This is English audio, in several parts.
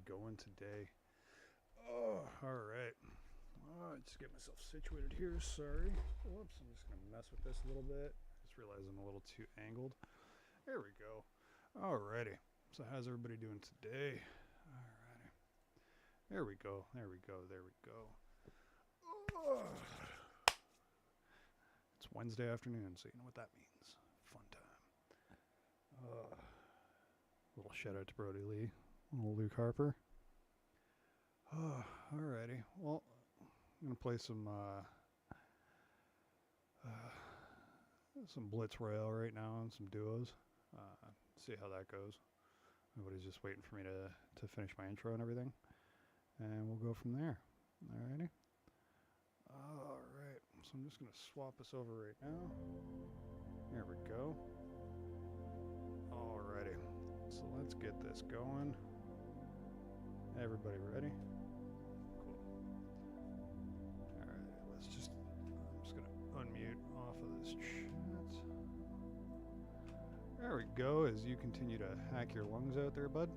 going today? Oh, all right. Just get myself situated here. Sorry. Whoops. I'm just gonna mess with this a little bit. Just realized I'm a little too angled. There we go. Alrighty. So how's everybody doing today? Alrighty. There we go. There we go. There we go. It's Wednesday afternoon, so you know what that means. Fun time. Little shout out to Brody Lee, little Luke Harper. Alrighty. Well, I'm gonna play some Blitz Royale right now and some duos. See how that goes. Everybody's just waiting for me to finish my intro and everything, and we'll go from there. Alrighty. Alright. So I'm just gonna swap us over right now. There we go. Alrighty. So let's get this going. Everybody ready? Cool. Alright, I'm just gonna unmute off of this chat. There we go, as you continue to hack your lungs out there, bud.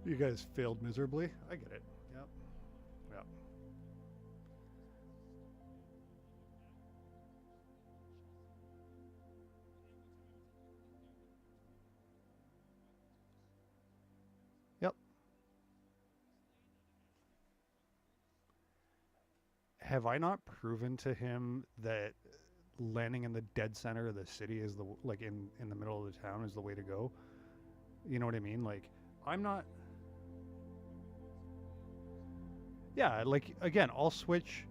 You guys failed miserably. I get it. Yep. Yep. Yep. Have I not proven to him that landing in the dead center of the city is in the middle of the town is the way to go? You know what I mean? Like, I'm not. Yeah, like, again, I'll switch.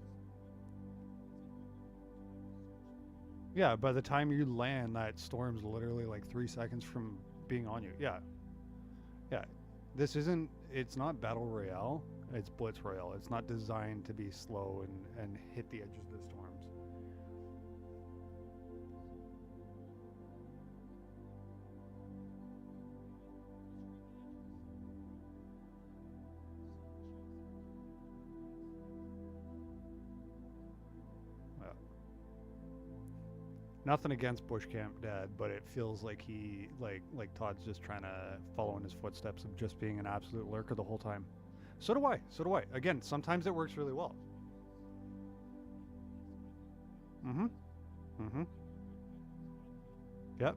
Yeah, by the time you land, that storm's literally like 3 seconds from being on you. Yeah. Yeah. It's not Battle Royale, it's Blitz Royale. It's not designed to be slow and hit the edges of the storms. Nothing against Bushcamp Dad, but it feels like he like Todd's just trying to follow in his footsteps of just being an absolute lurker the whole time. So do I. So do I. Again, sometimes it works really well. Mm-hmm. Mm-hmm. Yep.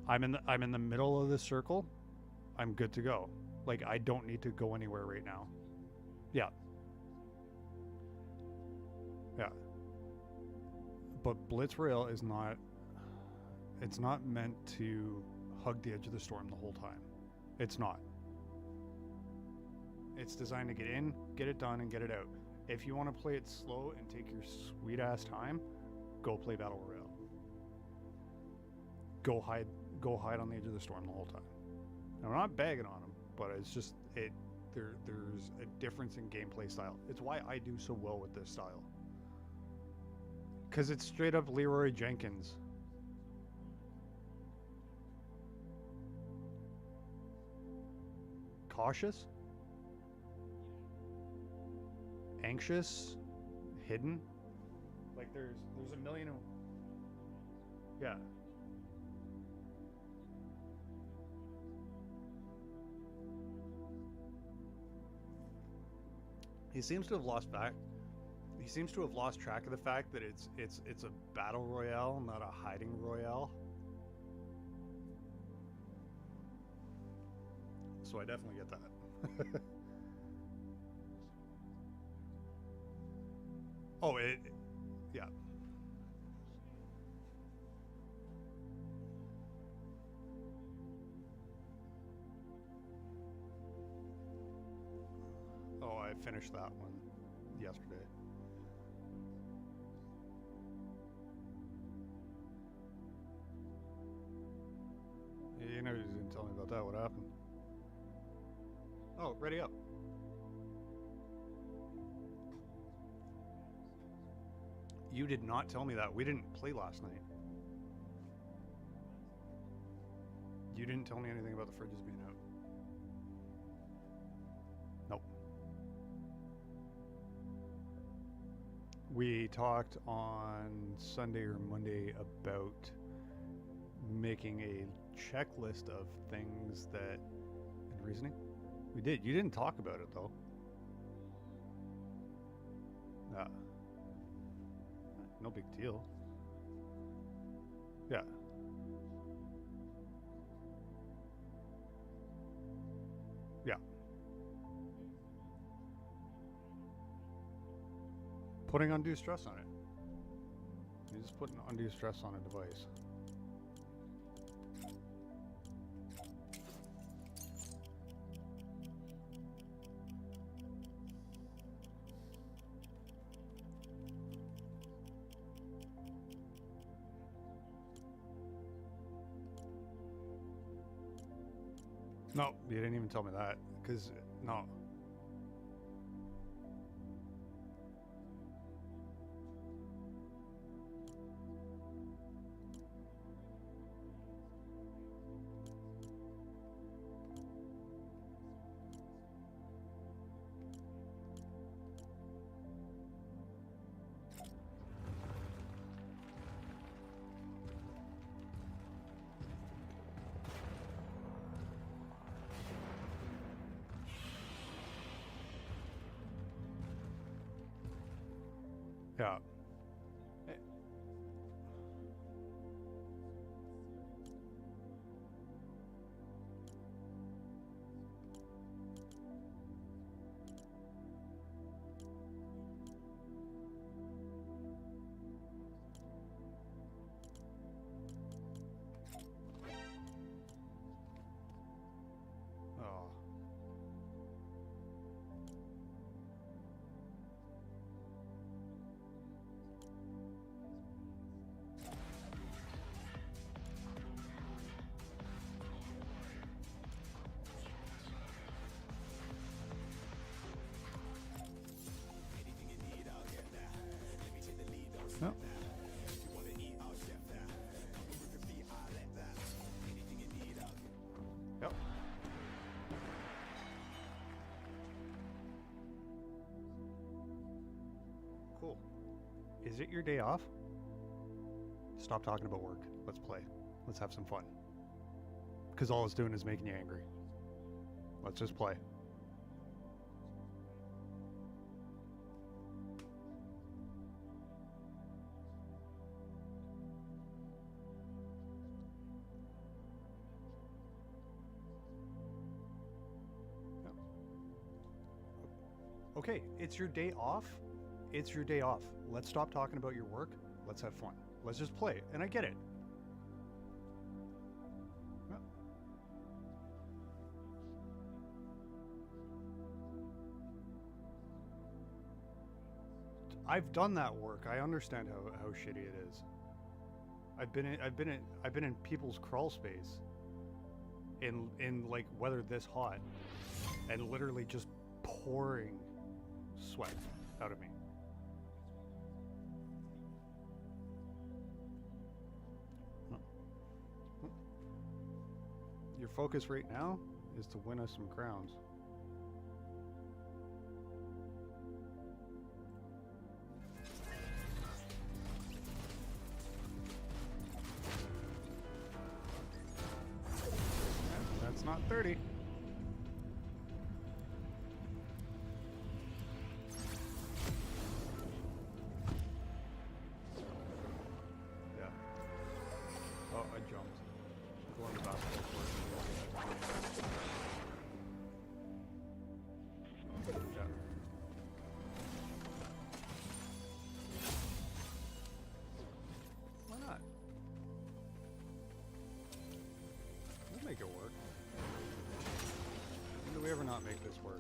I'm in the middle of the circle. I'm good to go. Like, I don't need to go anywhere right now. Yeah. Yeah. But Blitz Rail is not. It's not meant to hug the edge of the storm the whole time. It's not. It's designed to get in, get it done, and get it out. If you want to play it slow and take your sweet ass time, go play Battle Royale. Go hide on the edge of the storm the whole time. I'm not bagging on them, but it's just there's a difference in gameplay style. It's why I do so well with this style. Cause it's straight up Leroy Jenkins. Cautious, anxious, hidden. Like there's a million of, yeah. He seems to have lost track of the fact that it's a battle royale, not a hiding royale. So I definitely get that. Oh, yeah. Oh, I finished that one yesterday. You know, you didn't tell me about that. What happened? Oh, ready up. You did not tell me that. We didn't play last night. You didn't tell me anything about the fridges being out. We talked on Sunday or Monday about making a checklist of things that... and reasoning? We did. You didn't talk about it, though. No big deal. Yeah. Yeah. Putting undue stress on it. You're just putting undue stress on a device. No, you didn't even tell me that, because, no. Yeah. Oh. No. Yep. Cool. Is it your day off? Stop talking about work. Let's play. Let's have some fun. Because all it's doing is making you angry. Let's just play. Okay, it's your day off. It's your day off. Let's stop talking about your work. Let's have fun. Let's just play. And I get it. Yeah. I've done that work. I understand how shitty it is. I've been in people's crawl space in like weather this hot and literally just pouring sweat out of me. Your focus right now is to win us some crowns. That's not 30. Make it work. When do we ever not make this work?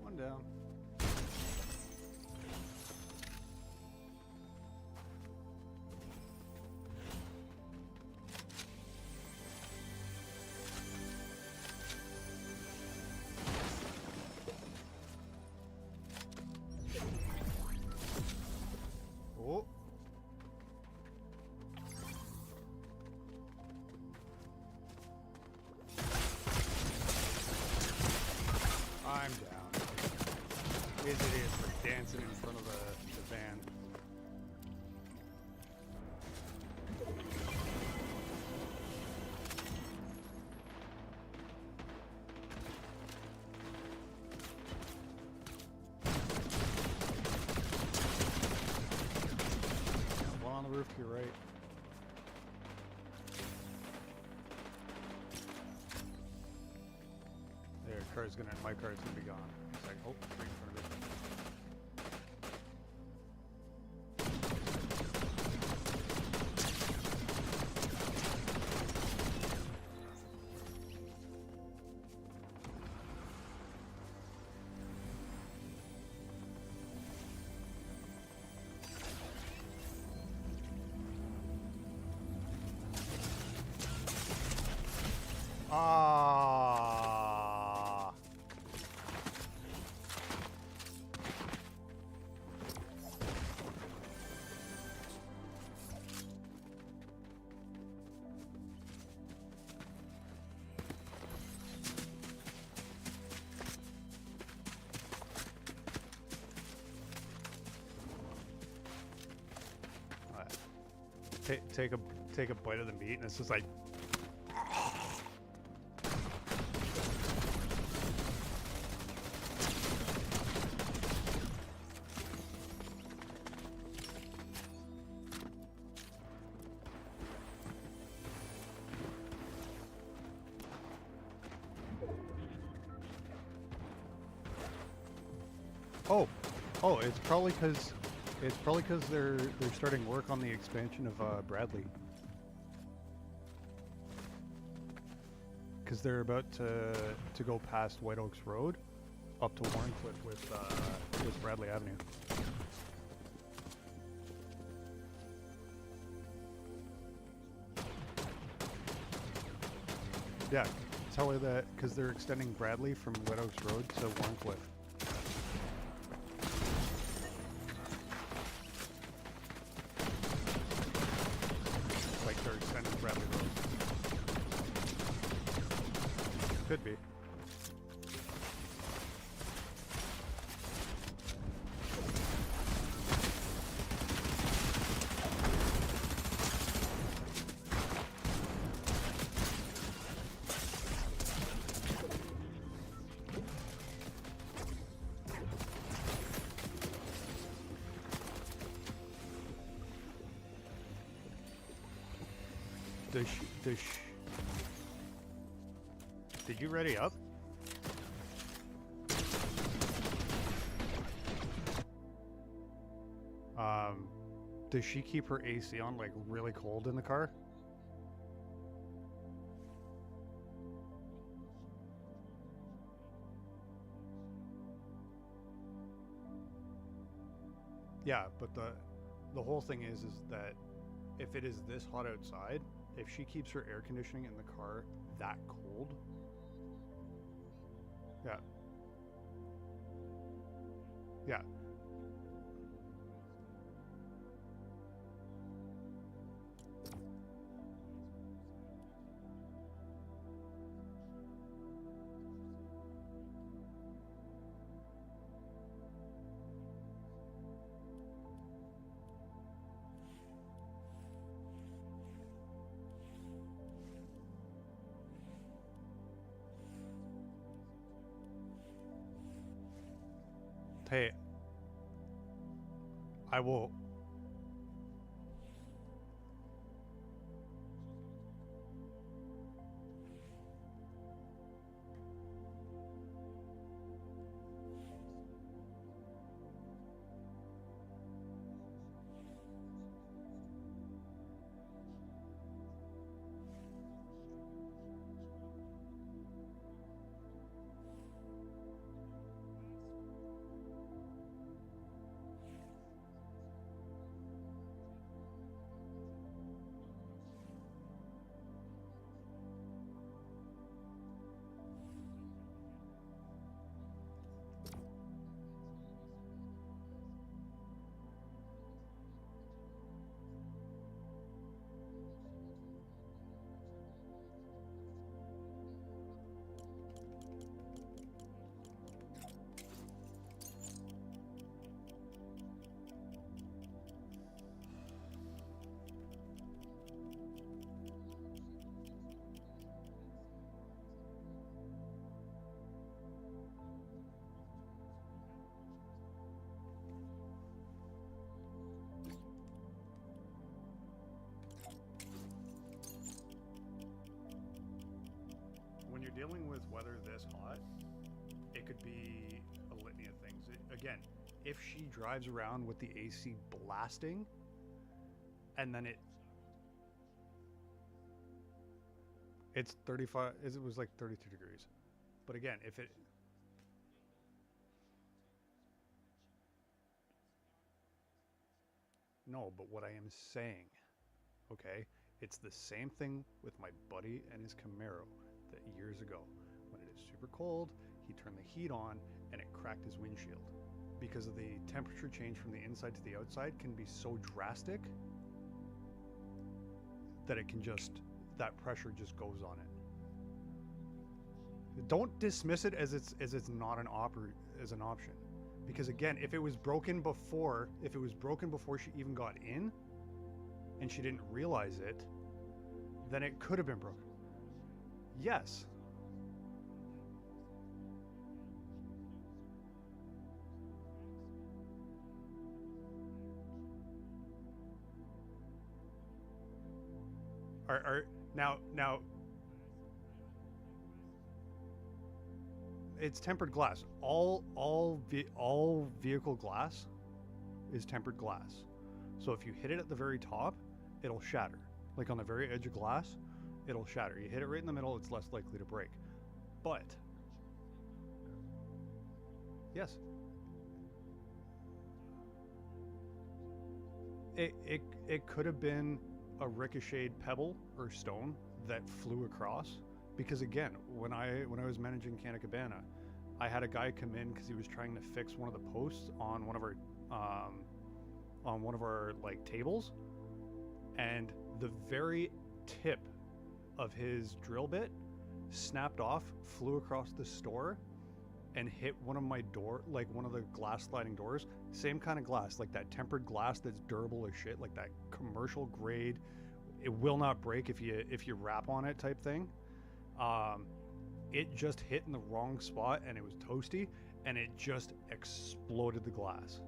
One down. dancing in front of the van. One on the roof to your right. There, my car's gonna be gone. It's like, oh, right in front of it. Ah. Take a bite of the meat, and it's just like. Oh, it's probably because they're starting work on the expansion of Bradley. Because they're about to go past White Oaks Road up to Warrencliffe with Bradley Avenue. Yeah, tell her that because they're extending Bradley from White Oaks Road to Warrencliffe. Could be. Did you ready up? Does she keep her AC on like really cold in the car? Yeah, but the whole thing is that if it is this hot outside, if she keeps her air conditioning in the car that cold, yeah. Yeah. Hey, I will. you're dealing with weather this hot, it could be a litany of things. Again, if she drives around with the AC blasting, and then it's 35, it was like 32 degrees. But again, if it... No, but what I am saying, okay, it's the same thing with my buddy and his Camaro that years ago. When it is super cold, he turned the heat on and it cracked his windshield. Because of the temperature change from the inside to the outside can be so drastic that it can just, that pressure just goes on it. Don't dismiss it as it's not an option. Because again, if it was broken before she even got in and she didn't realize it, then it could have been broken. Yes. Now it's tempered glass. All vehicle glass is tempered glass. So if you hit it at the very top, it'll shatter. Like on the very edge of glass, it'll shatter. You hit it right in the middle, it's less likely to break. But yes, it could have been a ricocheted pebble or stone that flew across. Because again, when I was managing Canna Cabana, I had a guy come in because he was trying to fix one of the posts on one of our like tables, and the very tip of his drill bit snapped off, flew across the store, and hit one of my one of the glass sliding doors. Same kind of glass, like that tempered glass that's durable as shit, like that commercial grade. It will not break if you rap on it type thing. It just hit in the wrong spot and it was toasty and it just exploded the glass.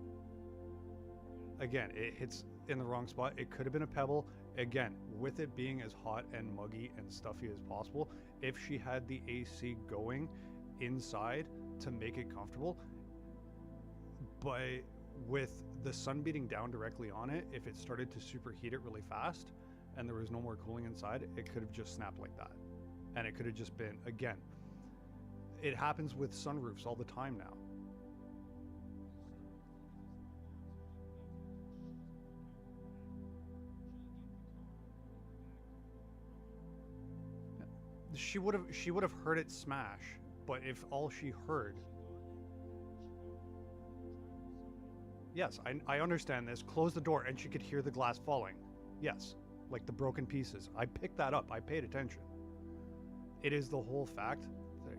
Again, it hits in the wrong spot. It could have been a pebble. Again, with it being as hot and muggy and stuffy as possible, if she had the AC going inside to make it comfortable, but with the sun beating down directly on it, if it started to superheat it really fast and there was no more cooling inside, it could have just snapped like that. And it could have just been, again, it happens with sunroofs all the time now. She would have heard it smash, but if all she heard... Yes, I understand this. Close the door and she could hear the glass falling. Yes, like the broken pieces. I picked that up. I paid attention. It is the whole fact. There.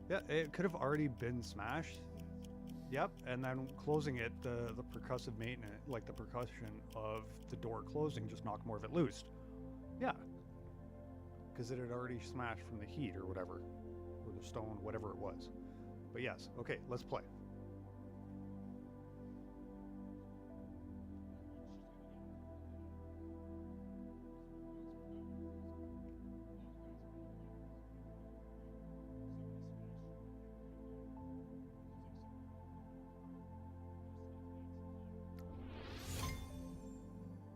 Yeah, it could have already been smashed. Yep, and then closing it, the percussive maintenance, like the percussion of the door closing, just knocked more of it loose. Yeah. Because it had already smashed from the heat or whatever, or the stone, whatever it was. But yes, okay, let's play.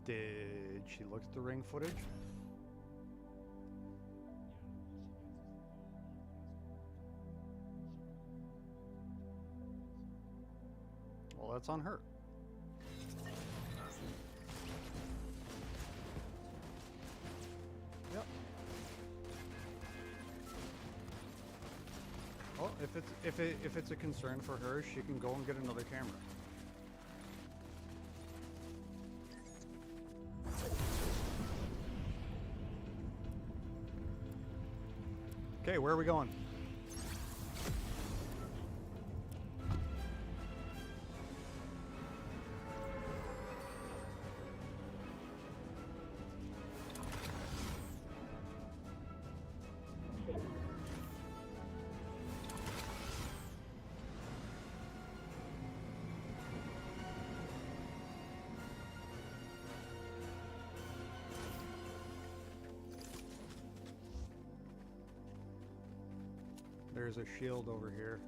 Did she look at the ring footage? Well, that's on her. Yep. Well, if it's a concern for her, she can go and get another camera. Okay, where are we going? There's a shield over here.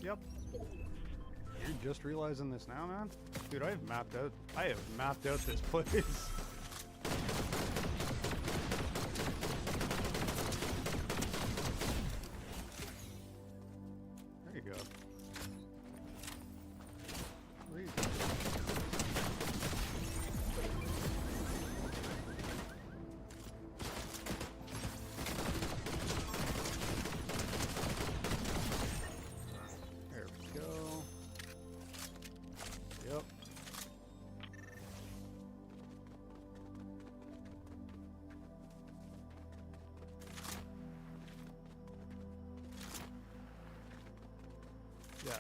Yep. You're just realizing this now, man? Dude, I have mapped out this place. There you go. Sweet. There we go. Yep. Yeah.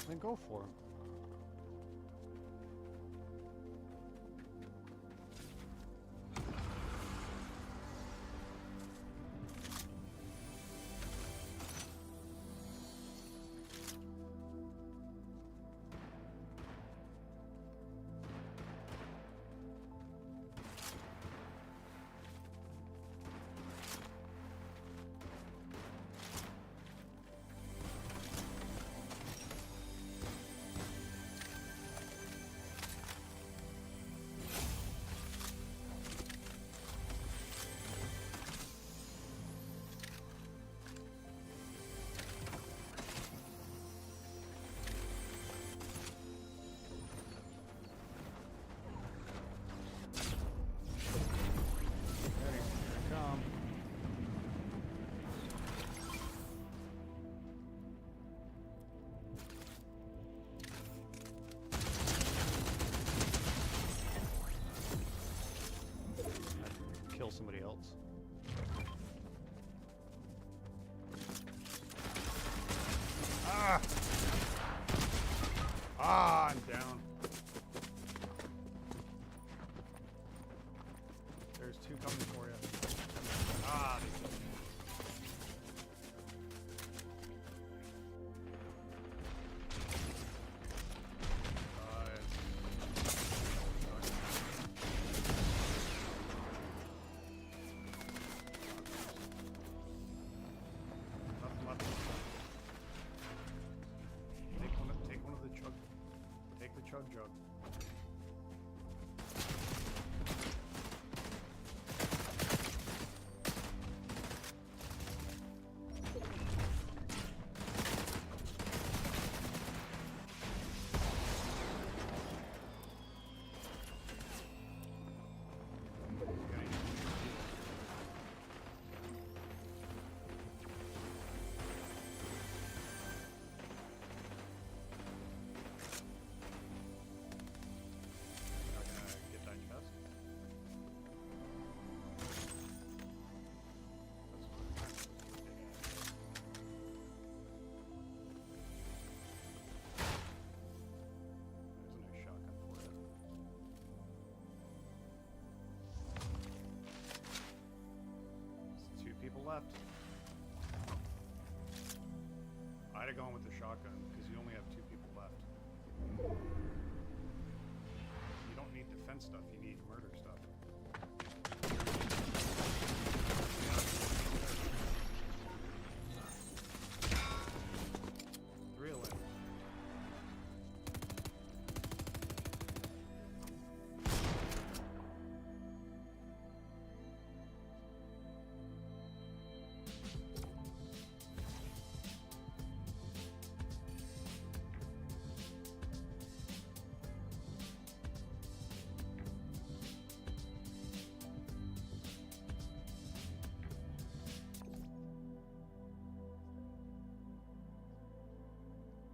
Then go for him. Kill somebody else. Ah! Ah, I'm down. There's two coming for you. Ah, they killed me. Take the chug jug. Left. I'd have gone with the shotgun because you only have two people left. You don't need defense stuff, you need murder stuff. Three elims.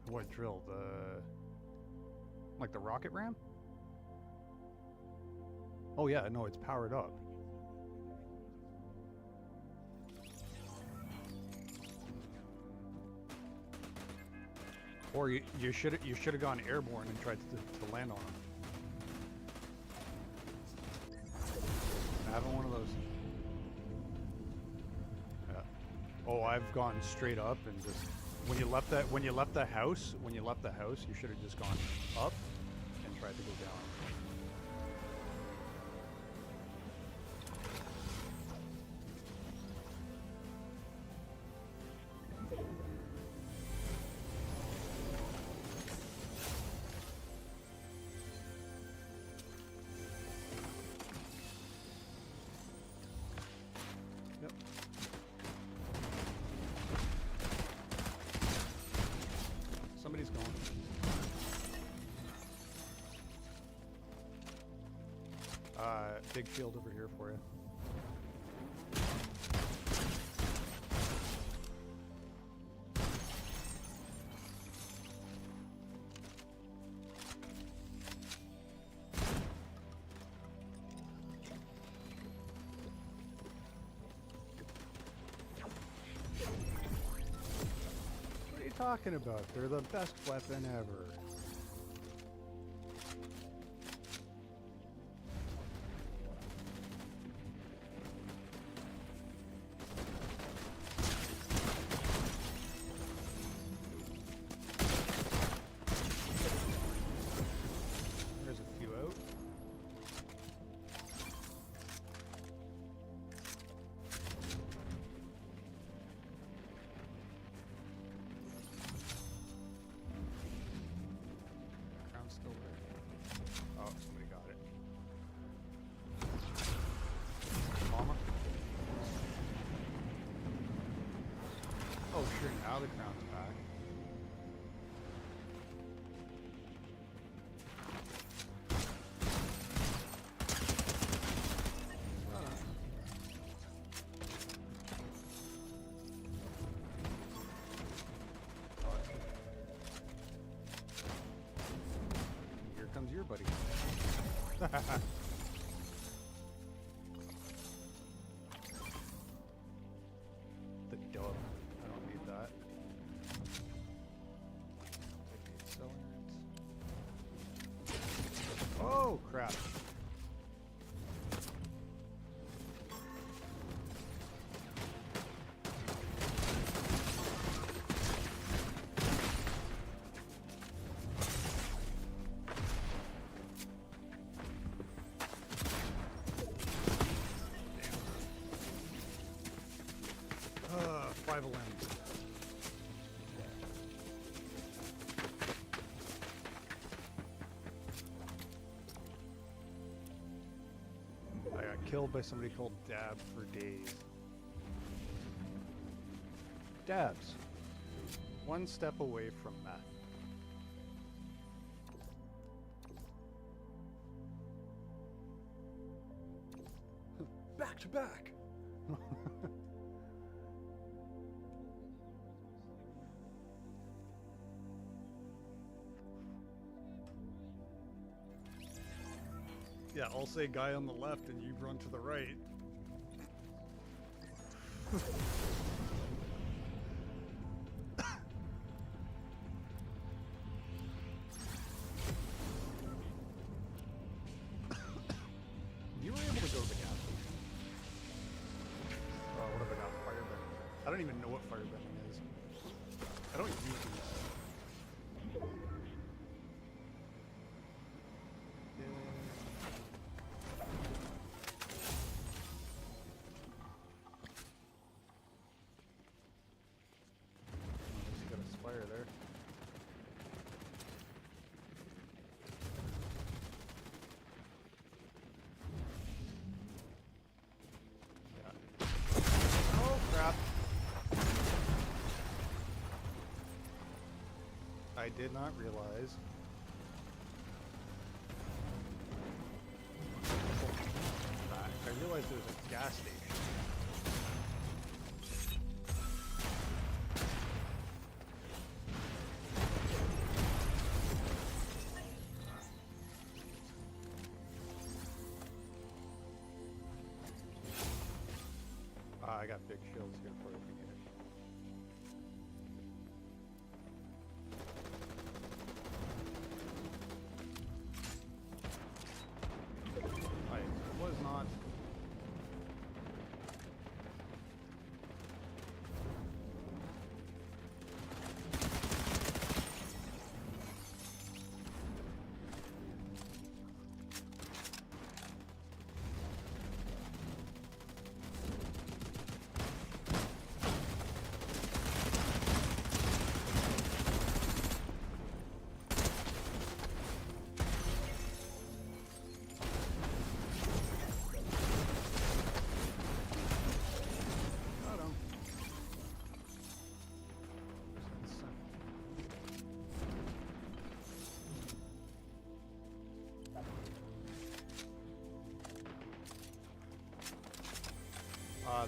What drill? Like the rocket ram? Oh yeah, no, it's powered up. Or you should have gone airborne and tried to land on him. Having one of those. Yeah. Oh, I've gone straight up and just when you left the house, you should have just gone up and tried to go down. Somebody's going. Big shield over here for you. What are you talking about? They're the best weapon ever. There's a few out. Crown's still there. Oh, somebody got it. Mama? Oh, sure, now the crown's back. Here comes your buddy. The dove. I don't need that. Take the accelerants. Oh, crap. Damn. 5 limbs. I got killed by somebody called Dab for days. Dabs. One step away from that. Back to back. Yeah, I'll say guy on the left and you run to the right. You were able to go to the gas station. Oh, what have I got? Firebending. I don't even know what firebending is. I don't use these. Got a spire there. Yeah. Oh crap! I did not realize. I realized there was a gas station. I got big shields here for you if you need it.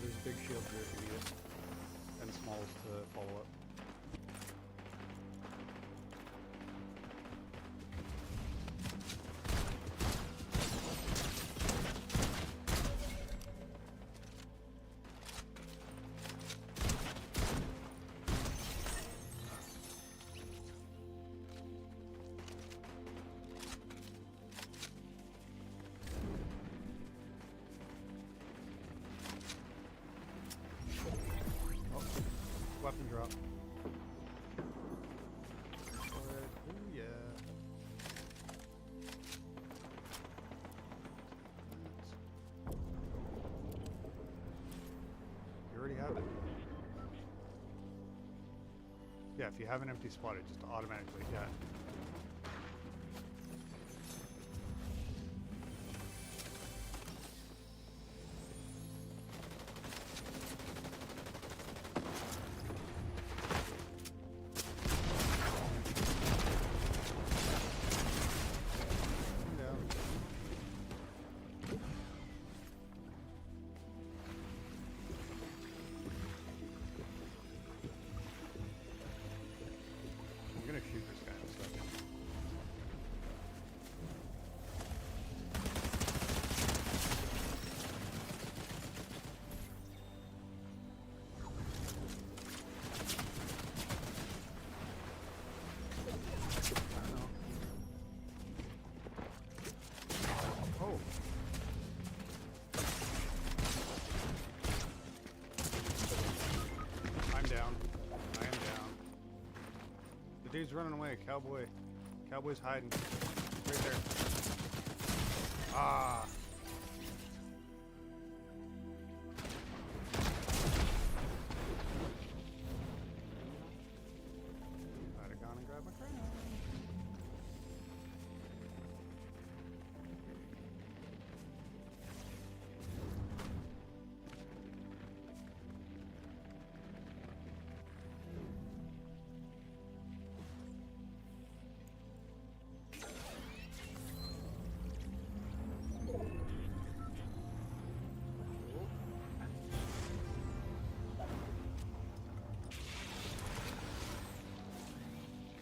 there's a big shield here if you need it. And smalls to follow up. Weapon drop. Ooh, yeah. You already have it. Yeah, if you have an empty spot, it just automatically, yeah. I'm gonna shoot this guy in a second. I don't know. Oh. I'm down. I am down. The dude's running away. Cowboy. Cowboy's hiding. Right there. Ah. I'd have gone and grabbed my crown.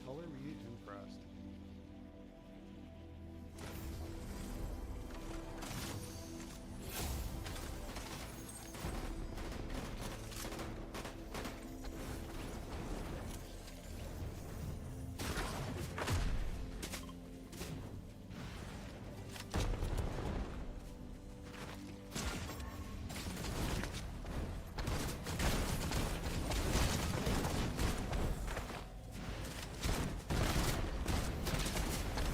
Color me impressed.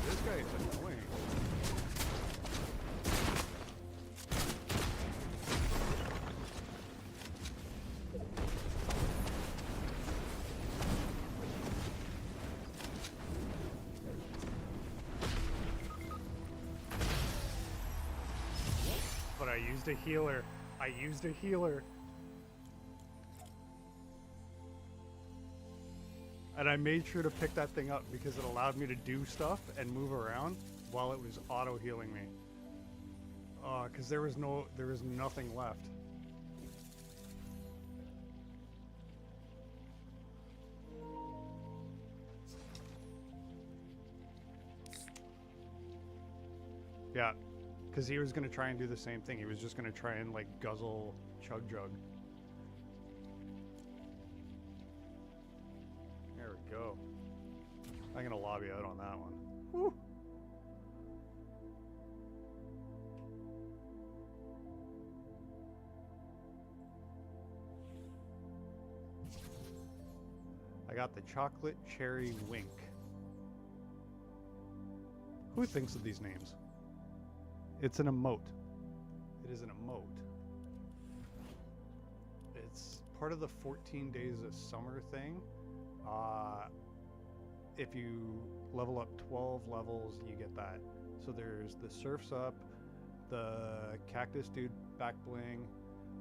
This guy is annoying. But I used a healer. I used a healer. And I made sure to pick that thing up because it allowed me to do stuff and move around while it was auto healing me. Because there was nothing left. Yeah, because he was gonna try and do the same thing. He was just gonna try and like guzzle Chug Jug. There we go. I'm gonna lobby out on that one. Woo. I got the chocolate cherry wink. Who thinks of these names? It's an emote. It is an emote. It's part of the 14 days of summer thing. If you level up 12 levels, you get that. So there's the Surf's Up, the Cactus Dude back bling,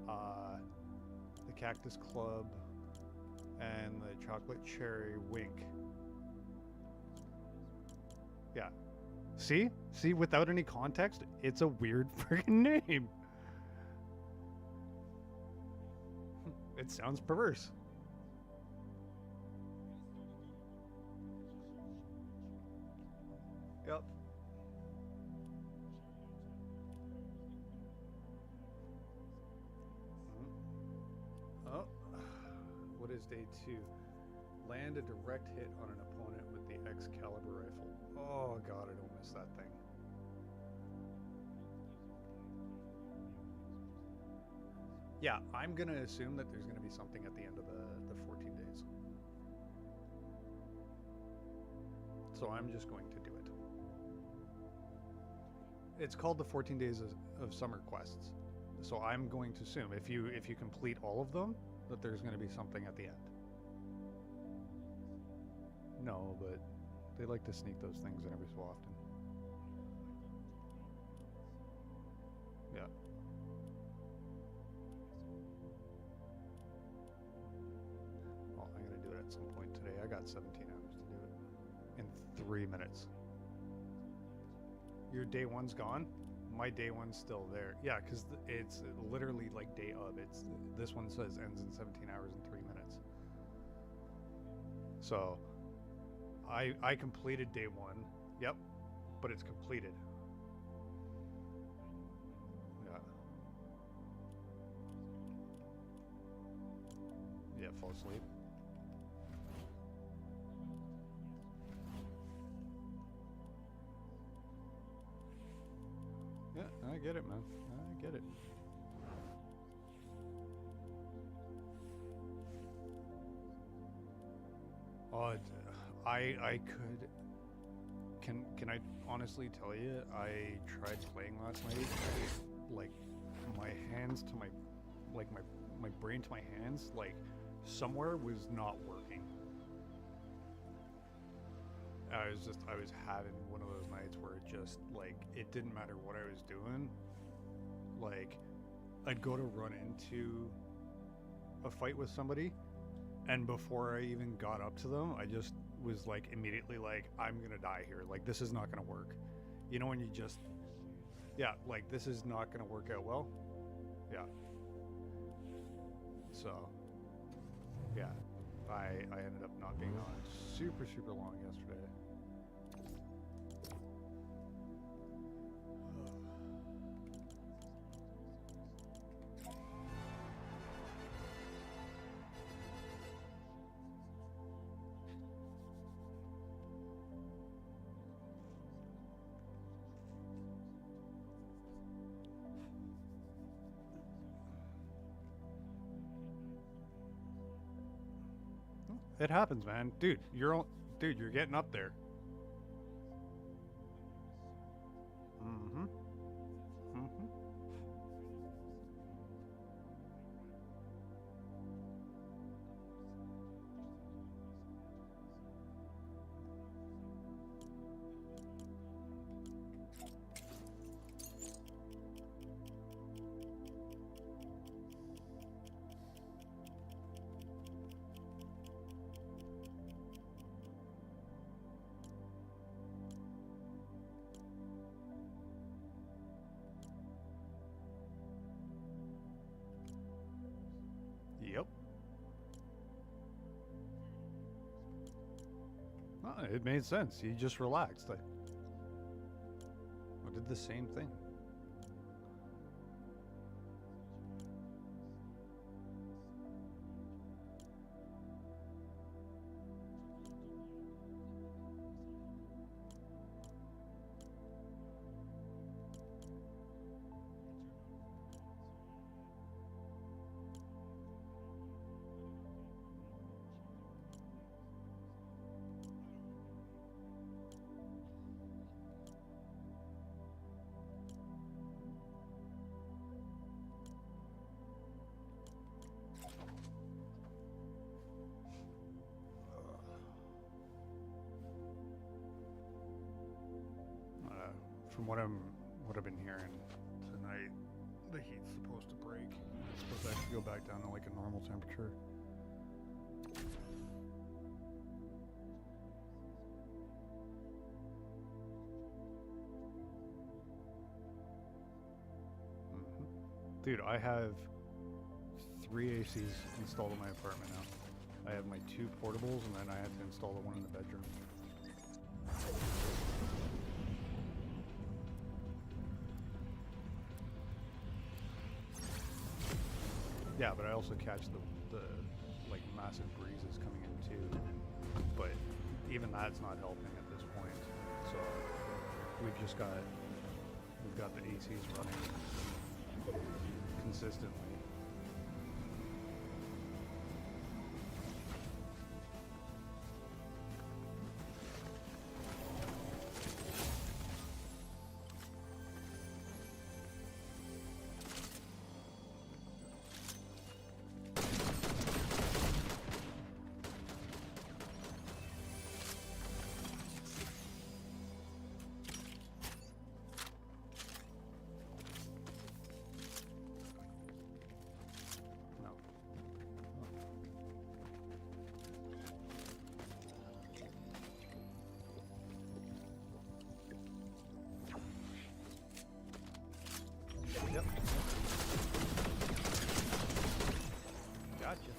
the Cactus Club, and the Chocolate Cherry Wink. Yeah. See? See, without any context, it's a weird freaking name. It sounds perverse. Yep. Oh, what is day 2? Land a direct hit on an opponent with the Excalibur rifle. Oh god, I don't miss that thing. Yeah, I'm gonna assume that there's gonna be something at the end of the 14 days. So I'm just going to do it. It's called the 14 days of summer quests. So I'm going to assume if you complete all of them, that there's going to be something at the end. No, but they like to sneak those things in every so often. Yeah. Well, I'm going to do it at some point today. I got 17 hours to do it in 3 minutes. Your day 1's gone? My day 1's still there. Yeah, because it's literally like day of. This one says ends in 17 hours and 3 minutes. So I completed day 1. Yep, but it's completed. Yeah. Yeah, fall asleep. Yeah, I get it, man. I get it. Oh, I could. Can I honestly tell you? I tried playing last night. Like my hands to my brain to my hands, like somewhere was not working. I was having one of those nights where it just like it didn't matter what I was doing. Like I'd go to run into a fight with somebody, and before I even got up to them, I just was like immediately like, I'm gonna die here. Like this is not gonna work. You know when you just, yeah, like this is not gonna work out well. Yeah. So, yeah, I ended up not being on super long yesterday. It happens, man. Dude, you're getting up there. Mm-hmm. Mm-hmm. Yep. Oh, it made sense. He just relaxed. I did the same thing. From what I've been hearing tonight, the heat's supposed to break. It's supposed to actually go back down to like a normal temperature. Mm-hmm. Dude, I have 3 ACs installed in my apartment now. I have my 2 portables, and then I had to install the one in the bedroom. Yeah, but I also catch the like massive breezes coming in too. But even that's not helping at this point. So we've got the ACs running consistently. Yep. Gotcha.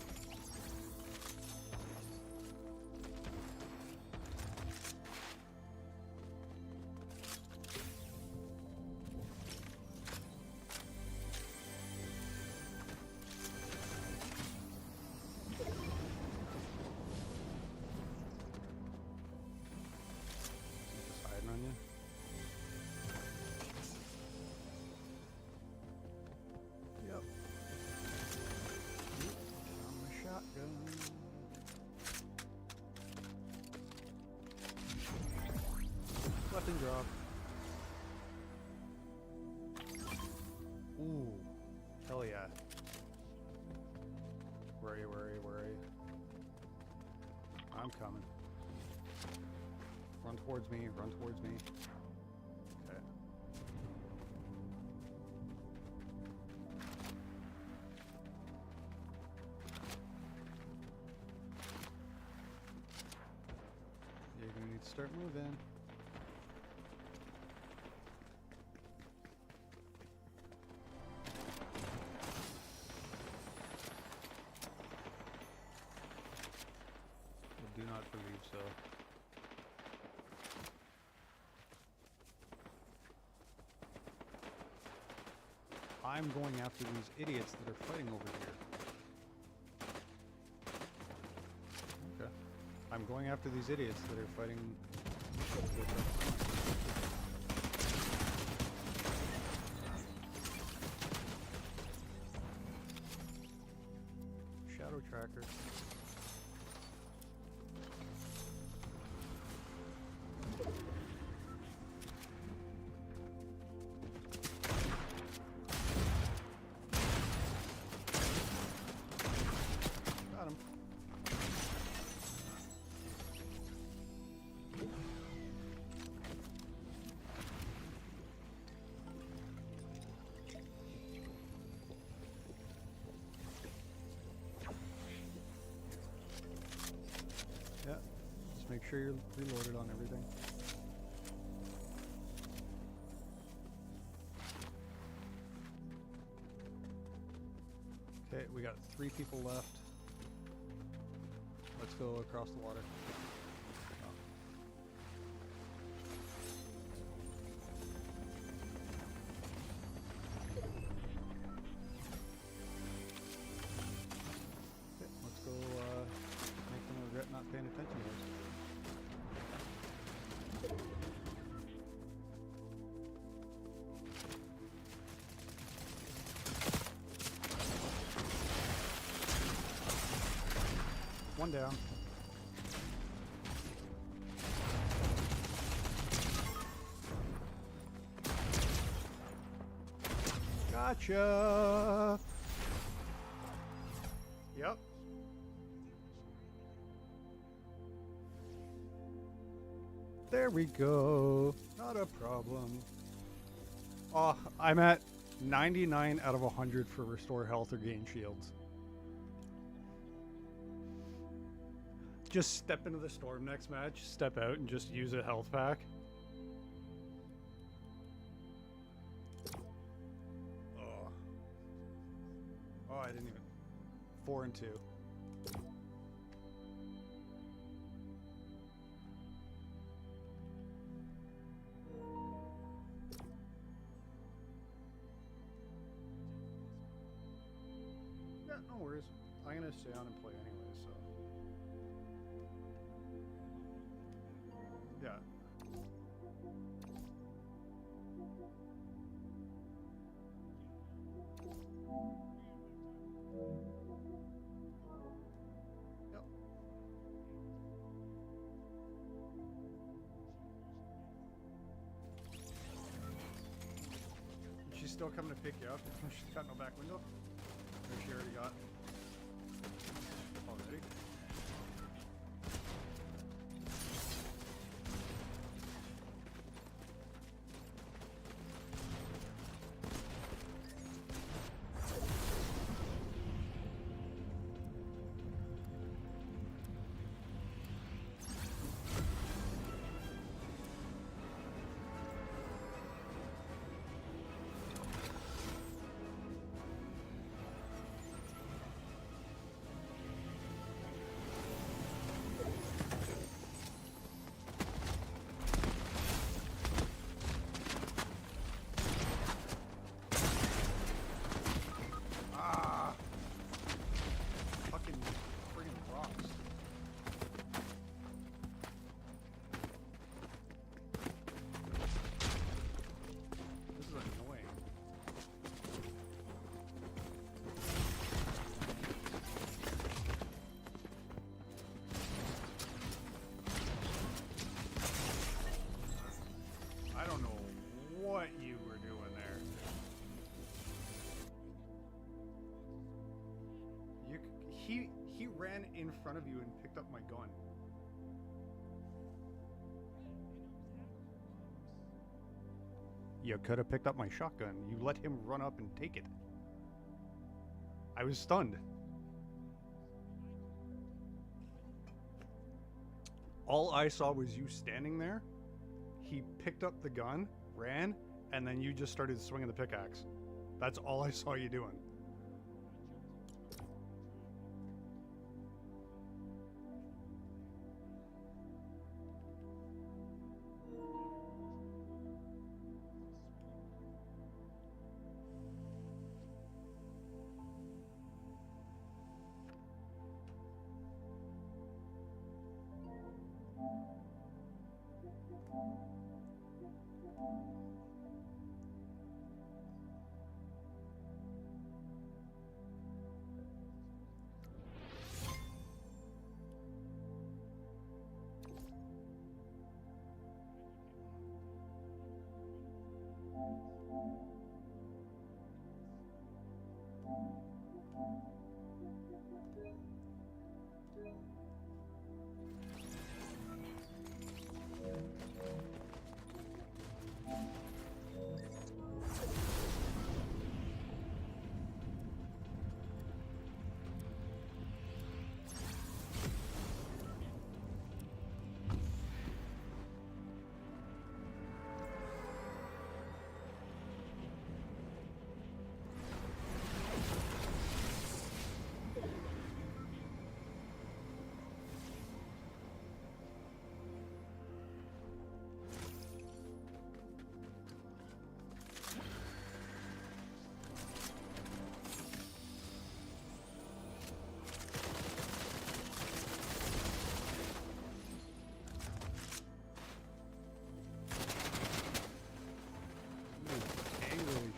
Just hiding on you. Yep. On my shotgun. Weapon drop. Ooh. Hell yeah. Where are you, where are you, where are you? I'm coming. Run towards me, run towards me. Okay. You're gonna need to start moving. I do not believe so. I'm going after these idiots that are fighting over here. Okay. I'm going after these idiots that are fighting. Shadow tracker. Got him. Yeah, just make sure you're reloaded on everything. Okay, we got 3 people left. Let's go across the water. Oh. Okay, let's go make them regret not paying attention to us. One down. Gotcha. Yep. There we go. Not a problem. Oh, I'm at 99 out of 100 for restore health or gain shields. Just step into the storm next match, step out, and just use a health pack. Oh. Oh, I didn't even... 4 and 2. Yeah, no worries. I'm gonna stay on and play anyway, so. Yeah. Yep. She's still coming to pick you up. She's got no back window. Or she already got. Already. What you were doing there. He ran in front of you and picked up my gun. You could have picked up my shotgun. You let him run up and take it. I was stunned. All I saw was you standing there. He picked up the gun, ran, and then you just started swinging the pickaxe. That's all I saw you doing.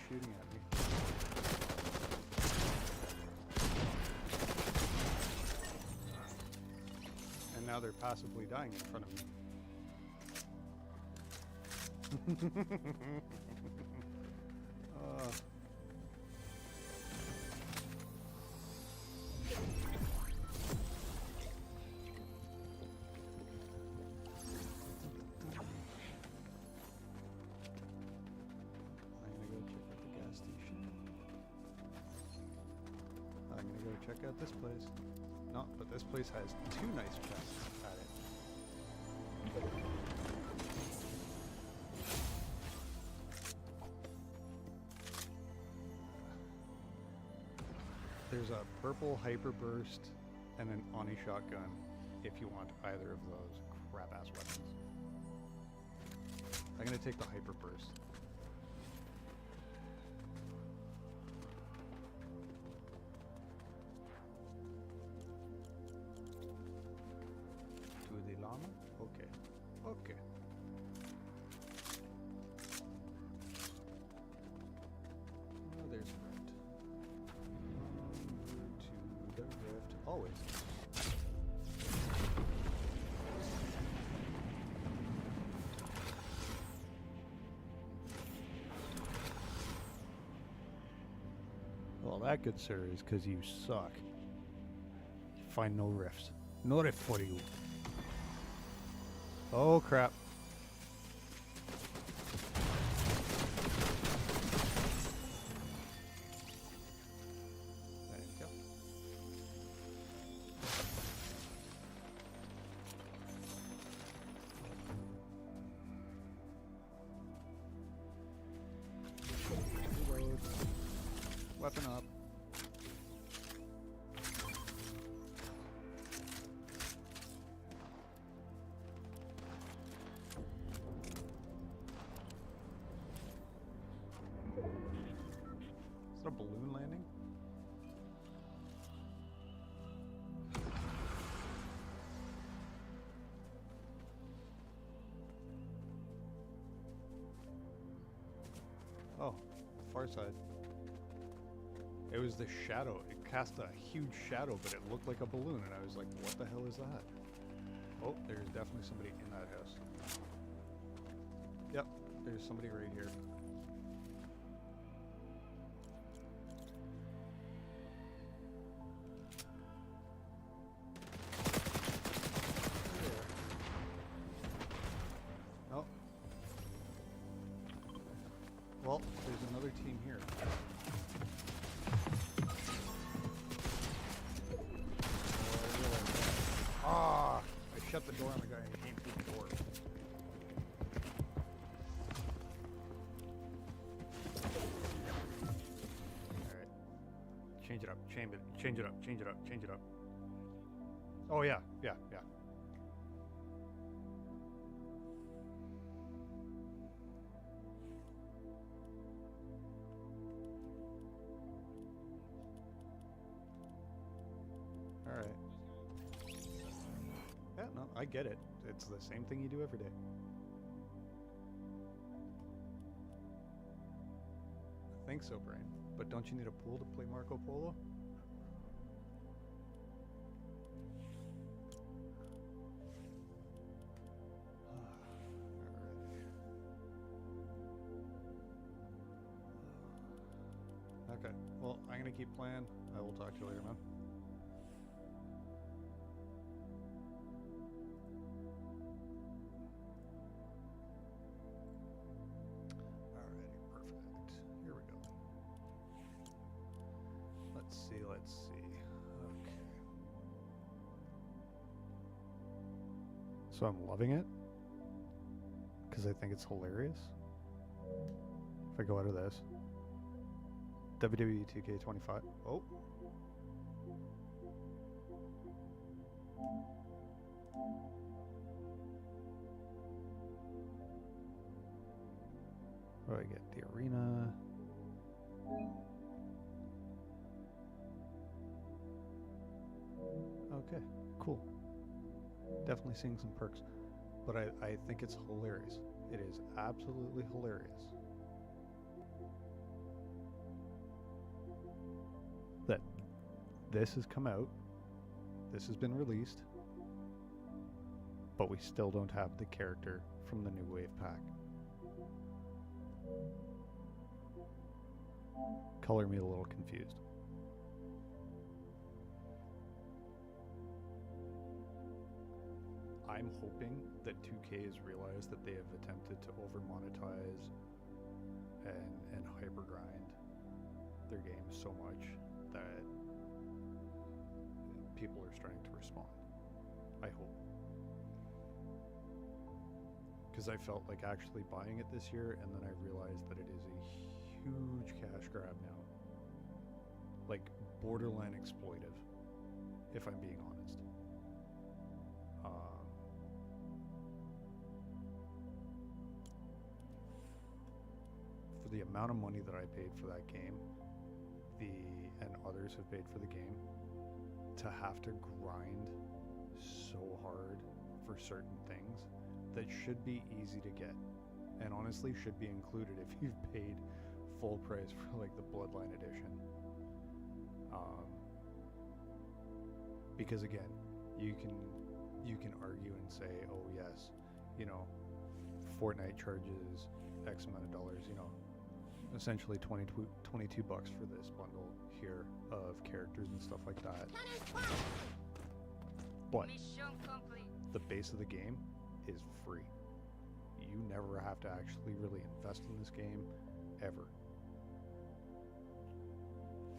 Shooting at me. And now they're passively dying in front of me. Check out this place. No, but this place has 2 nice chests at it. There's there's a purple hyper burst and an Oni shotgun if you want either of those crap ass weapons. I'm gonna take the hyper burst. To the llama? Okay. Okay. Oh, there's a rift. To the rift. Always. Well, that, good sir, is because you suck. Find no rifts. No rift for you. Oh, crap. There you go. Reload. Weapon up. Is that a balloon landing? Oh, far side. It was the shadow. It cast a huge shadow, but it looked like a balloon, and I was like, what the hell is that? Oh, there's definitely somebody in that house. Yep, there's somebody right here. Oh. Well, there's another team here. Ah! I shut the door on the guy and he came through the door. Alright. Change it up, change it up, change it up, change it up. Oh yeah, yeah, yeah. Alright. Yeah, no, I get it. It's the same thing you do every day. I think so, Brain. But don't you need a pool to play Marco Polo? Okay, well, I'm gonna keep playing. I will talk to you later, man. Alrighty, perfect. Here we go. Let's see, let's see. Okay. So I'm loving it because I think it's hilarious. If I go out of this. WWE 2K25. Oh. What do I get? The arena. Okay, cool. Definitely seeing some perks. But I think it's hilarious. It is absolutely hilarious that this has come out, this has been released, but we still don't have the character from the new Wave Pack. Color me a little confused. I'm hoping that 2K has realized that they have attempted to over-monetize and hyper-grind their game so much that people are starting to respond. I hope. Because I felt like actually buying it this year, and then I realized that it is a huge cash grab now. Like, borderline exploitive, if I'm being honest. For the amount of money that I paid for that game, and others have paid for the game, to have to grind so hard for certain things that should be easy to get, and honestly should be included if you've paid full price for like the Bloodline edition. Because again, you can argue and say, oh yes, you know, Fortnite charges X amount of dollars, you know, essentially 22 bucks for this bundle here of characters and stuff like that. But the base of the game is free. You never have to actually really invest in this game ever,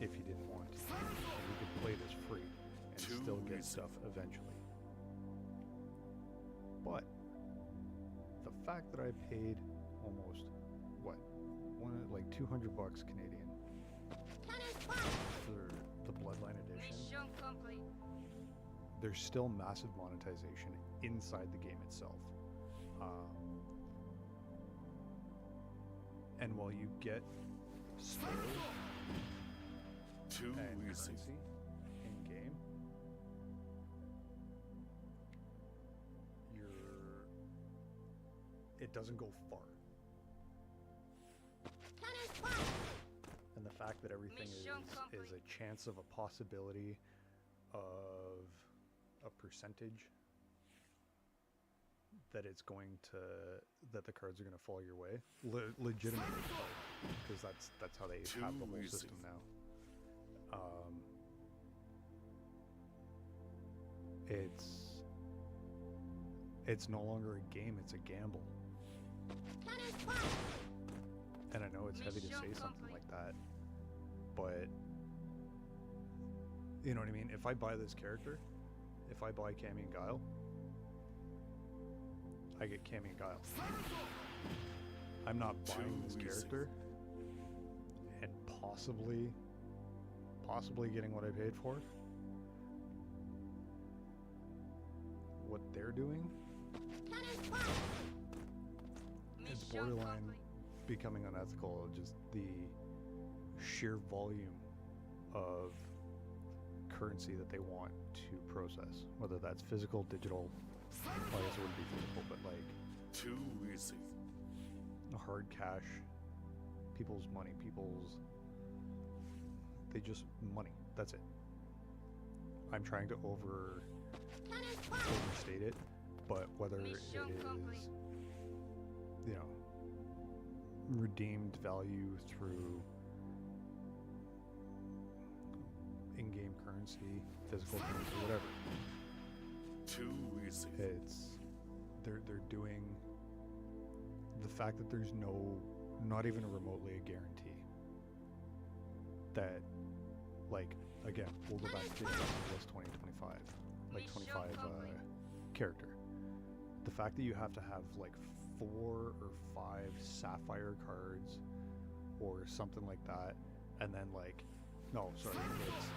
if you didn't want to. And you can play this free and still get stuff eventually. But the fact that I paid almost like 200 bucks Canadian for the Bloodline edition, there's still massive monetization inside the game itself. And while you get skill and currency in game, it doesn't go far. And the fact that everything is a chance of a possibility of a percentage that it's going to, that the cards are going to fall your way, legitimately, because that's how they have the whole system now. It's no longer a game, it's a gamble. And I know it's heavy to say something like that, but you know what I mean? If I buy this character, if I buy Cammy and Guile, I get Cammy and Guile. I'm not buying this character and possibly getting what I paid for. What they're doing is borderline becoming unethical. Just the sheer volume of currency that they want to process, whether that's physical, digital. Well, I guess it wouldn't be physical, but like too easy. Hard cash, people's money, they just money. That's it. I'm trying to overstate it, but whether it is, you know, redeemed value through in-game currency, physical currency, whatever. Too easy. It's they're doing the fact that there's not even remotely a guarantee that, like, again, we'll go back to this 2025, like 25 character. The fact that you have to have like 4 or 5 sapphire cards or something like that, and then like, no, sorry, it's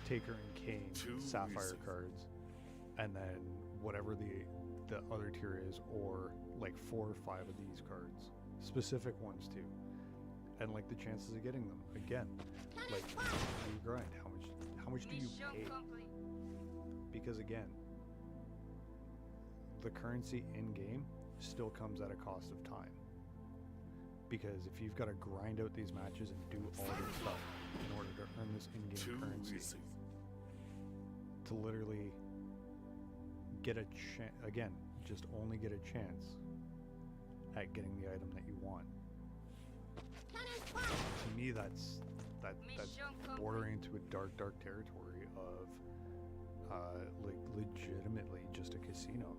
Taker and Kane sapphire cards, and then whatever the other tier is, or like 4 or 5 of these cards, specific ones too, and like the chances of getting them, again, like, you grind, how much do you pay? Because again, the currency in game still comes at a cost of time, because if you've got to grind out these matches and do all this stuff in order to earn this in-game currency, to literally get a chance, again, just only get a chance at getting the item that you want. To me, that's bordering into a dark territory of like legitimately just a casino.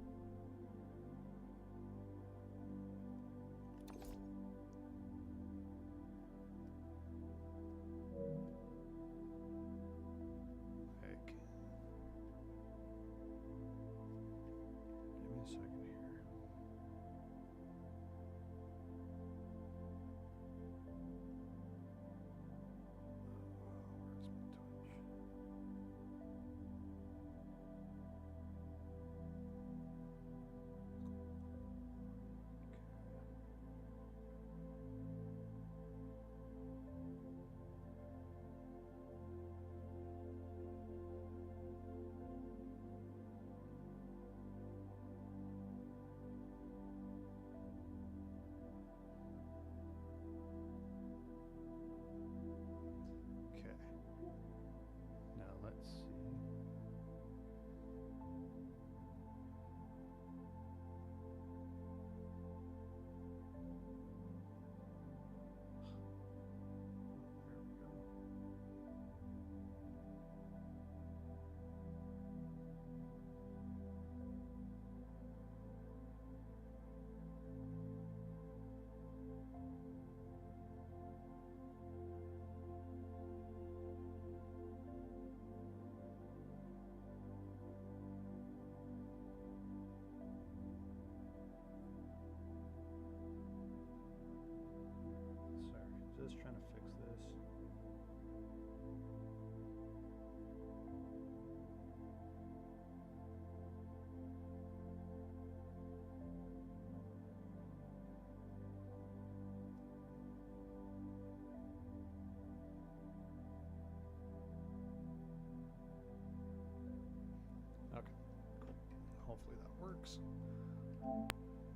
hopefully that works.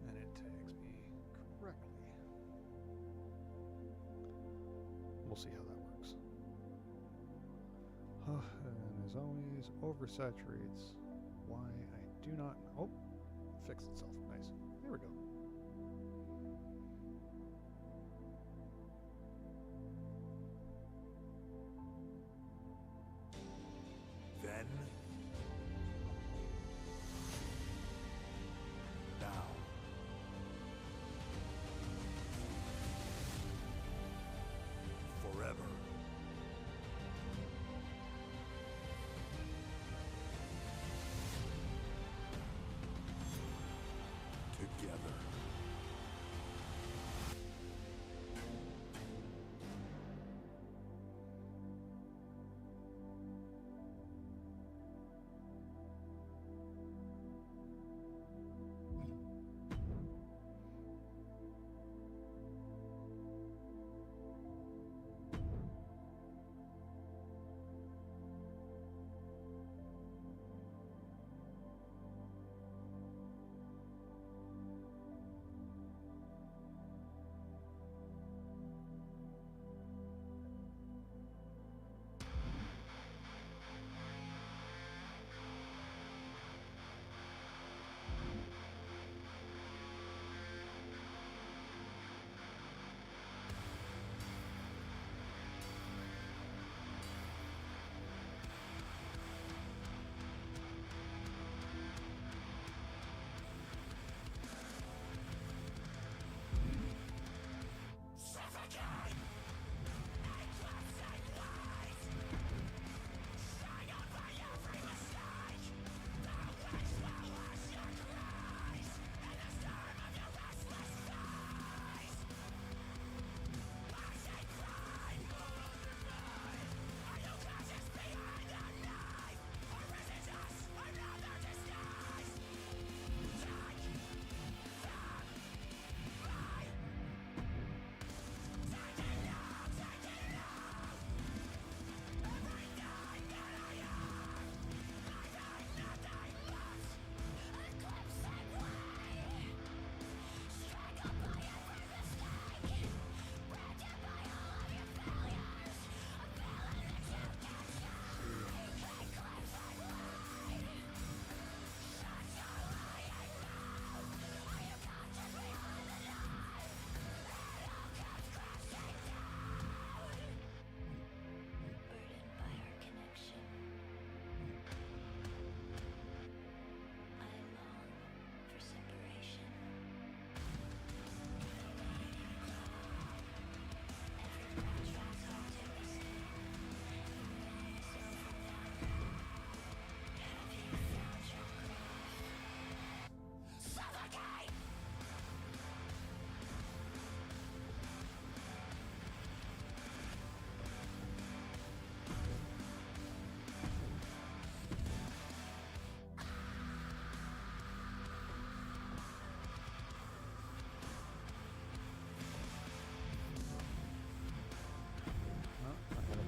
And it tags me correctly. We'll see how that works. And as always, oversaturates. Why I do not know. Oh, fixed itself. Nice. There we go. Then, now, forever. Together.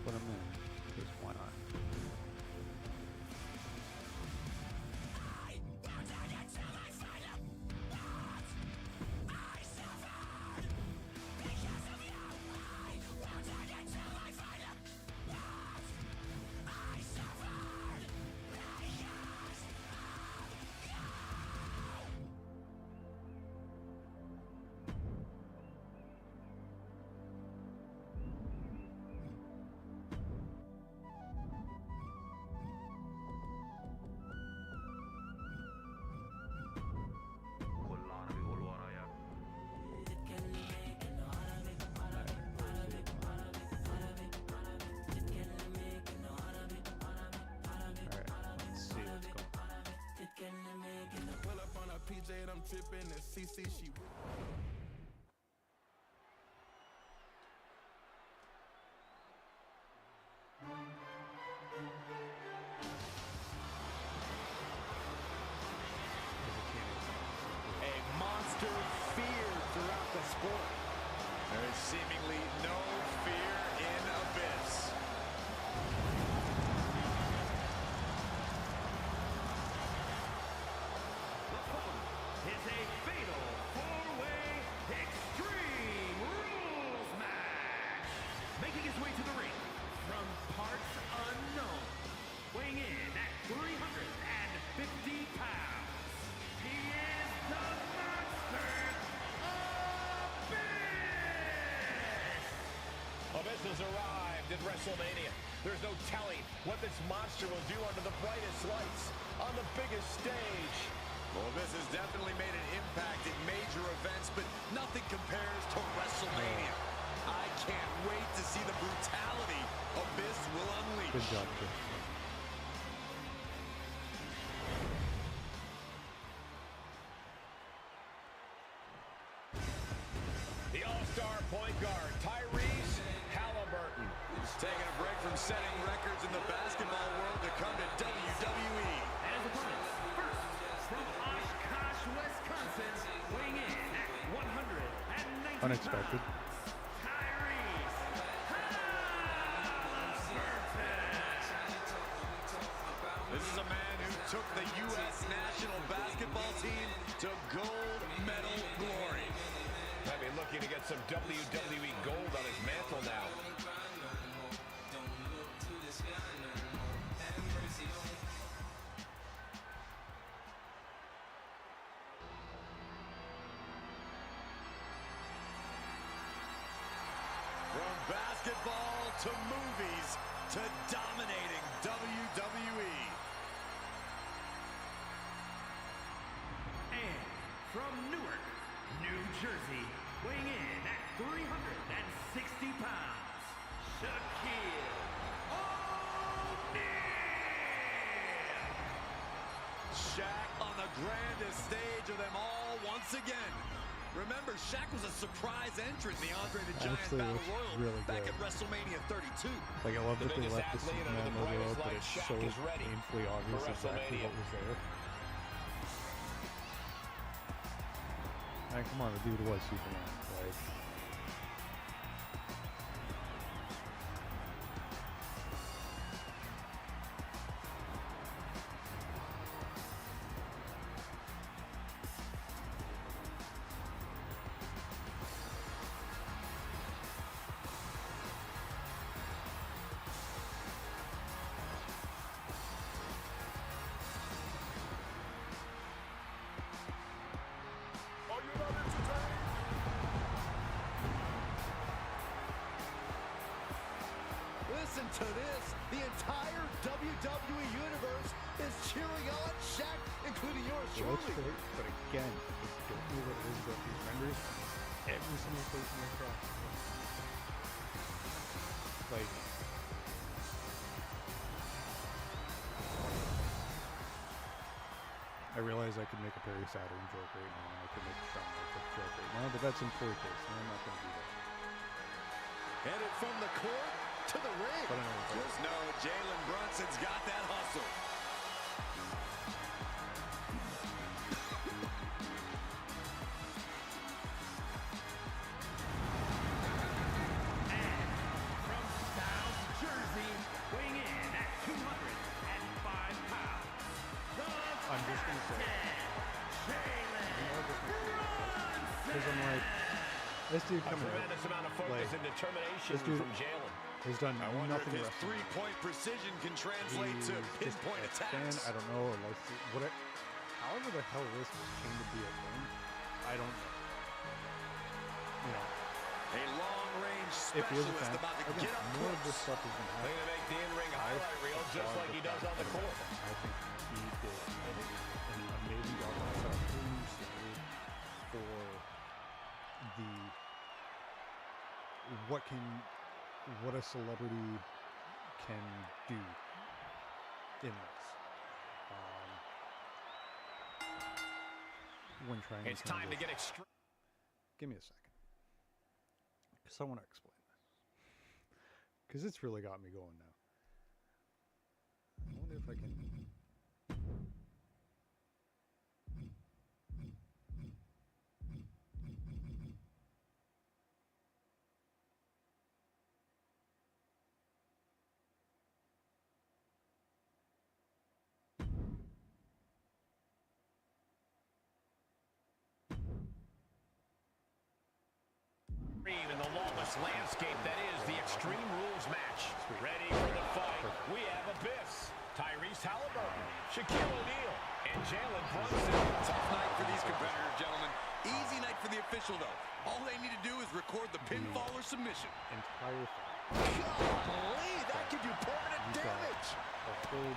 Put them in, because why not? I'm tripping and CC she. A monster feared throughout the sport. There is seemingly no fear in Abyss. has arrived at WrestleMania. There's no telling what this monster will do under the brightest lights on the biggest stage. Well, this has definitely made an impact in major events, but nothing compares to WrestleMania. I can't wait to see the brutality Abyss will unleash. Good job, Chris. The all-star point guard, Tyrese Halliburton. Taking a break from setting records in the basketball world to come to WWE. And his opponents, first, from Oshkosh, Wisconsin, weighing in at 190 Unexpected. pounds, Tyrese Halliburton. This is a man who took the U.S. national basketball team to gold medal glory. Might be looking to get some WWE gold on his mantle now. From basketball to movies to dominating WWE. And from Newark, New Jersey, weighing in at 360 pounds, Shaquille O'Neal. Shaq on the grandest stage of them all once again. Remember, Shaq was a surprise entrant in the Andre the Giant Actually Battle looks Royal really back good. at WrestleMania 32. Like, I love that they biggest left the athlete under Superman the logo brightest out, but light, it's Shaq so is ready painfully obvious for exactly WrestleMania. what was there. And come on, the dude was Superman. Like, Listen to this. The entire WWE Universe is cheering on Shaq, including yours it looks truly. great, but again, I don't know what it is about these renders. Every single person I cross. Like, I realize I could make a Perry Saturn joke right now, and I could make a Shawn Michaels joke right now, but that's in poor taste, and I'm not going to do that. Headed from the court to the ring. But anyway, Just know Jalen Brunson's got that hustle. And from South Jersey, weighing in at 205 pounds, the I'm just going to say, Jalen because I'm like, this dude A coming out, tremendous amount of focus like, and determination this dude from Jalen. has done I wonder nothing if his wrestling. three-point precision can translate He's to just pinpoint a fan, attacks. I don't know, or like, however the hell this came to be a thing, I don't know. You know, A long-range if he is a specialist fan, about to again, get up more of this close. stuff is going to They're happen. going to make the in-ring highlight reel just like he does on the court. I think he did an amazing job. I set a whole new standard for the what a celebrity can do in this. When trying It's to time to get extreme. give me a second, because I want to explain this, because it's really got me going now. I wonder if I can. In the lawless landscape that is the Extreme Rules match. Ready for the fight, we have Abyss, Tyrese Halliburton, Shaquille O'Neal, and Jalen Brunson. Tough night for these competitors, gentlemen. Easy night for the official, though. All they need to do is record the pinfall or submission. Entire fight. Golly, that could do permanent You've got damage. a full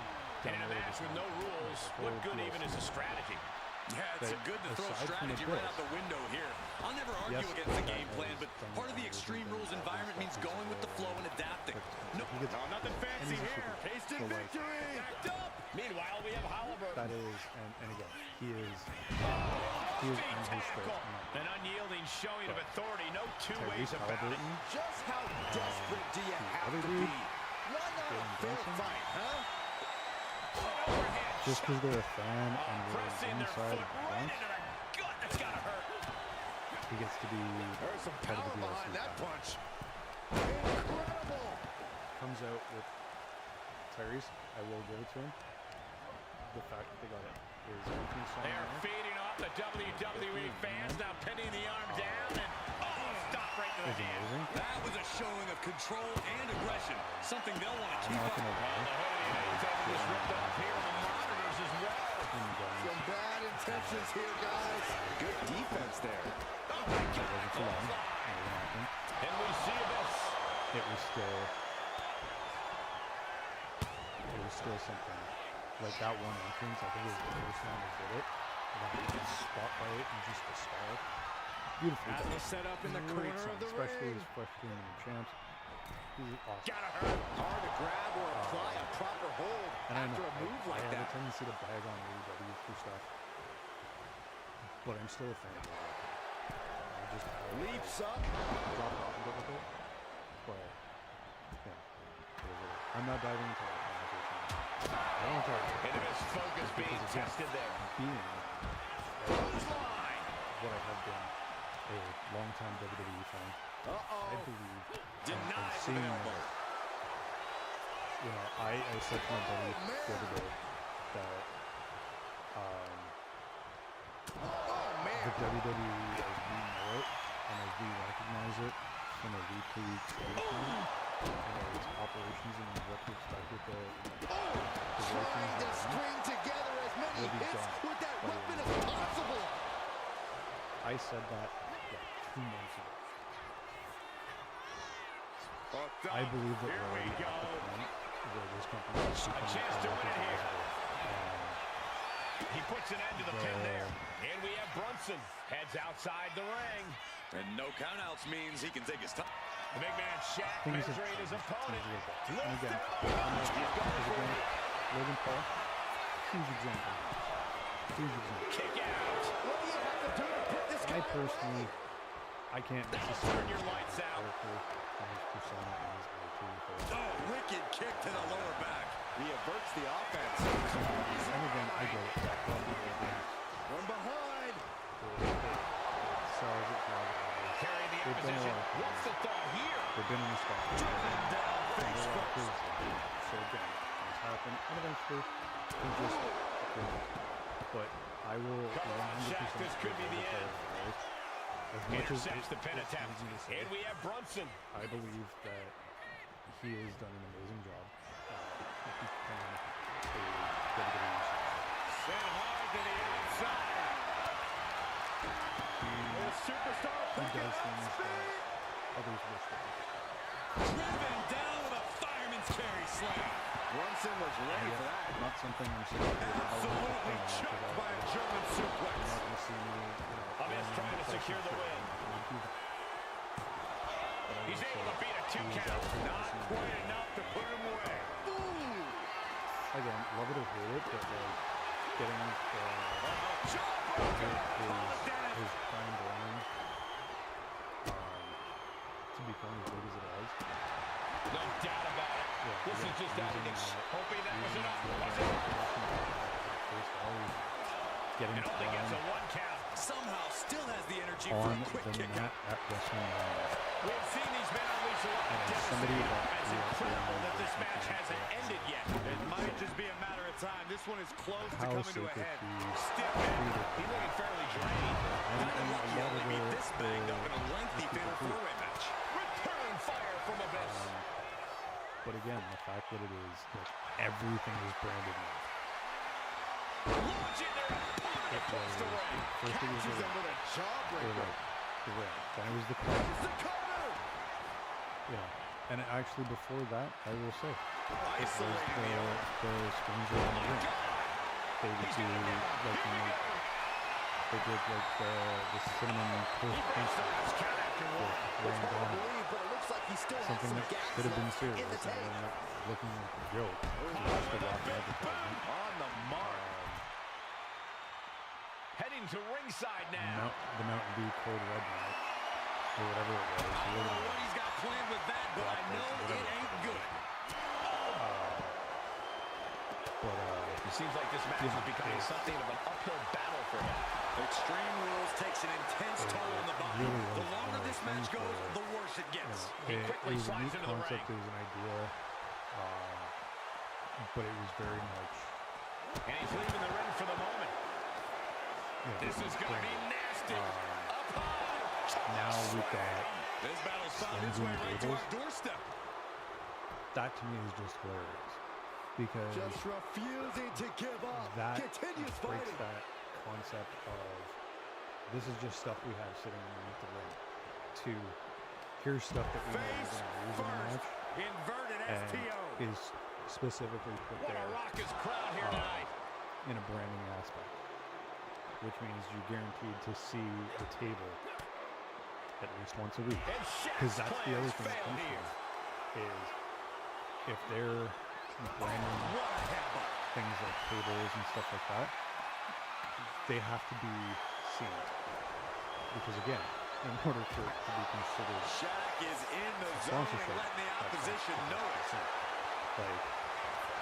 And in a match with no rules, what good even is a strategy? Yeah, it's But good to throw aside from strategy the right out the window here. I'll never argue Yes, against the that game plan, has but done part of the that. extreme rules environment means going with the flow and adapting. No, He gets- nothing fancy he's a here. super- Tasted so, like, victory. Backed up. Meanwhile, we have Halliburton. That is, and again, he is on his straight. An unyielding showing of authority. No two ways Tyrese about it. Halliburton, Just how desperate do you have other to dude, be? Why not a Jalen fair Brunson. fight, huh? Overhead just because they're a fan and pressing they're their inside foot right once, into the gut. That's gotta hurt. he gets to be There's some head of power the DLC. behind that title. punch. Incredible. Comes out with Tyrese. I will give it to him. The fact that they got it is entrance song They are there feeding off the WWE fans, now pinning the arm down, and stop right to the is hand. amazing. That was a showing of control and aggression, something they'll want to I'm keep not up. gonna lie. The hood of the United States was ripped off here on the monitors as well. And Some bad intentions here, guys. Good defense there. Oh my it God! wasn't for long. It wasn't happening. And we see this. It was still something. Like that one entrance, I think it was the first time they did it. And then he gets spotlight and just the star. Beautifully As done. was set up in the Great corner song, of the especially ring. his first tournament of champs. He's awesome. Gotta hurt. Hard to grab or apply a proper hold And I after know a move I like have that. a tendency to bag on AEW for stuff, but I'm still a fan of it. I just Leaps up. drop off a bit with it, but yeah, it is what it is. I'm not diving into that conversation. I don't talk about And his focus being because again, tested there. being Clothesline. what I have been a long-time WWE fan. I Uh-oh. believe Denied and with seeing an that, elbow. you know, I said to my buddy the other day that Oh, man. the WWE as we know it and as we recognize it from a week-to-week standpoint, and its operations and what to expect with the Trying to string together as many Will be hits done with that by the weapon end as of the possible. I said that like 2 months ago. I believe that Here we're we already at go. the point where this company is becoming chance to win it here. unrecognizable. He puts an end to the pin there. And we have Brunson. Heads outside the ring. And no countouts means he can take his time. The big man Shaq Things have measuring his changed. opponent. Things have changed. And Lift again, him up. He's going for it. Logan Paul, huge example. Huge example. Kick out. What do you have to do to put this I guy personally, I can't necessarily turn your lights out. character and his persona and his attitude for it. Oh, wicked kick to the lower back. He averts the offense. And again, I get it. That probably From behind. sells it, draws it. Carrying the They've done a opposition. lot of What's the thought here? They've been in the spot. Driven down face first. So again, things happen, and eventually, he just goes. But I will 100% Shaq, this could be the end. As much as Intercepts the pin it's attempt. easy to say, And we have Brunson. I believe that he has done an amazing job becoming a WWE superstar. Sent hard to the outside. Superstar He does things that others wish they could. driven down with a fireman's carry slam. Brunson was ready for that. Not something I'm sitting here Absolutely choked by a German suplex. You're not going to see me, Abyss trying to secure the win. He's able to beat a 2 count. Not quite enough to put him away. Again, love it or hate it, but like getting Jawbreaker. his prime brand to become as big as it has. No doubt about it. Yeah, This is just arrogance. Hoping that was enough. Was it? Getting It only gets a prime 1 count. Somehow still has the energy for on a quick the kick mat out. at WrestleMania. We've seen these men unleash a lot of And as somebody destiny. that It's grew up incredible around that this wrestling match fans, hasn't ended yet. It might just be a matter of time. This one is close to how coming to a sacred head. he Stiff man. treated He's looking fairly drained. and a lot of Be the this banged up in a lengthy fatal people four-way match. Return fire from Abyss. but again, the fact that it is like everything is branded now. Launching their opponent It across the was ring. first it was Catches him with a the jawbreaker. ring, then it was the crowd, The cover. you know, And actually, before that, I will say, it was Isolating the arm. the screens were on the ring. They would do like they did like the cinnamon toast paint with Rand Gauntlet. But it looks like he still has Something some that gas could have been left serious in the and tank. ended up looking like a joke. He was the Rock advertisement. On the mark. Heading to ringside now. The Mountain Dew Cold Red Night, or whatever it was. I don't know what he's got planned with that, but I know it ain't good. It seems like this match is becoming something of an uphill battle for him. Extreme Rules takes an intense toll on the body. Really The was longer one of this those match things goes, where, the worse it gets. He It quickly was a slides neat into the ring. concept, it was an idea, but it was very much... And he's leaving the ring for the moment. This is going to be nasty. Up high. Now we've got This battle's found slings its way and right to our tables. doorstep. That to me is just hilarious, because Just refusing to give up. that Continues breaks fighting. that concept of this is just stuff we have sitting underneath the ring, to here's stuff that we know we're Face going to use in the match, first. Inverted and STO. is specifically put What there a raucous crowd here tonight. in a branding aspect, which means you're guaranteed to see the table at least once a week. And Because Shaq's that's the other plans thing that fail comes to here. it, is if they're branding What a headbutt. things like tables and stuff like that, they have to be seen. Because again, in order for it to be considered Shaq is in the zone and sponsorship, letting the that's opposition like, know it. like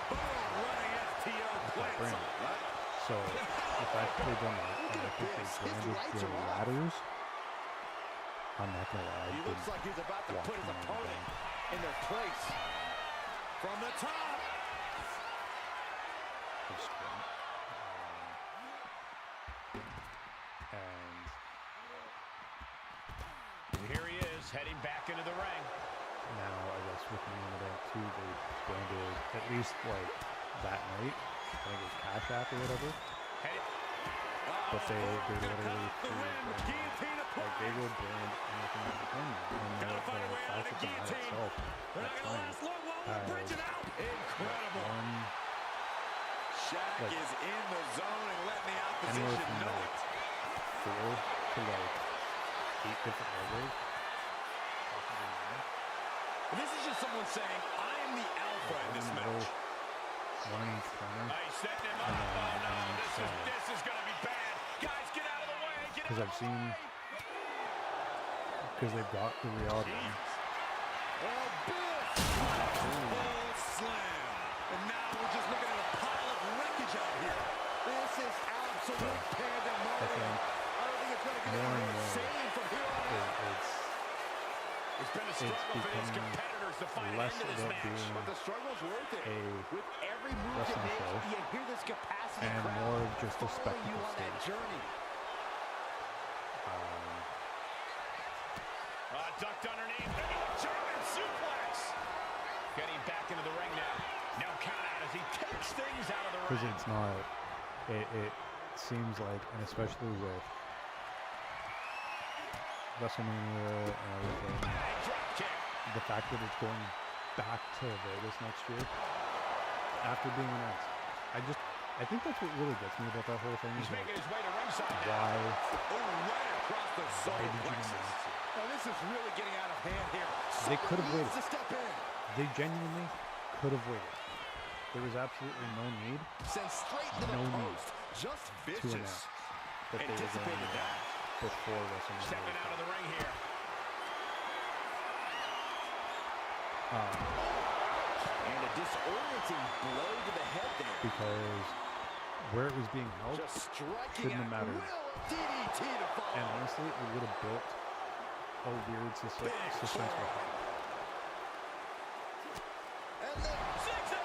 Boom, running STO plants brand. on. Right. so the fact that they've done that, and I think they branded their ladders, I'm not gonna lie, I He looks didn't like he's about to watch put his them on the opponent bank. in their place. From the top. Of sprint. And Here he is, heading back into the ring. now I guess with the name of that too, they branded at least like that night. I think it was Cash App or whatever. Heading. But they literally The win. Guillotine like they will brand anything on the thing. And Gotta find a way out of fact the that the mat guillotine. itself, They're not that's gonna fine. last long while we're bridging out. Incredible. One Shaq like- is in the zone and letting the anywhere opposition from know like it. 4 to like 8 different logos. Possibly more. This is just someone saying, I am the alpha in this match. One in each corner. He's setting him up. And Oh then no, on each side. this is going to be bad. Guys, get out of the way. Get Because out I've of the seen, way. because they've got the reality. Oh, full slam. And now we're just looking at a pile of wreckage out here. This is absolute I pandemonium. think I don't think it's going to get more any and more insane from here on out. It's been a struggle for these becoming competitors to find an less end to this about match. being But the struggle's worth it. a With every move you wrestling make, show you hear this capacity and crowd more of just a following you spectacle on that stage. journey. Ducked underneath. German suplex. Getting back into the ring now. No count out as he takes things out of the Because ring. it's not, it seems like, and especially with WrestleMania and everything, And drop kick. the fact that it's going back to Vegas next year after being announced. I think that's what really gets me about that whole thing. He's Is like, making his way to ringside now. why Right across the did solar you plexus. announce it? Oh, this is really getting out of hand here. They could have Someone waited. needs to step in. They genuinely could have waited. There was absolutely no need Sent straight to the No need post. Just to vicious. announce that they were going Anticipated to that. before WrestleMania. Stepping out of the ring here. And a disorienting blow to the head there. Because where it was being held, Just striking shouldn't have at mattered. will. DDT to follow. and honestly, it would have built a weird suspense with it. And then Zigzag.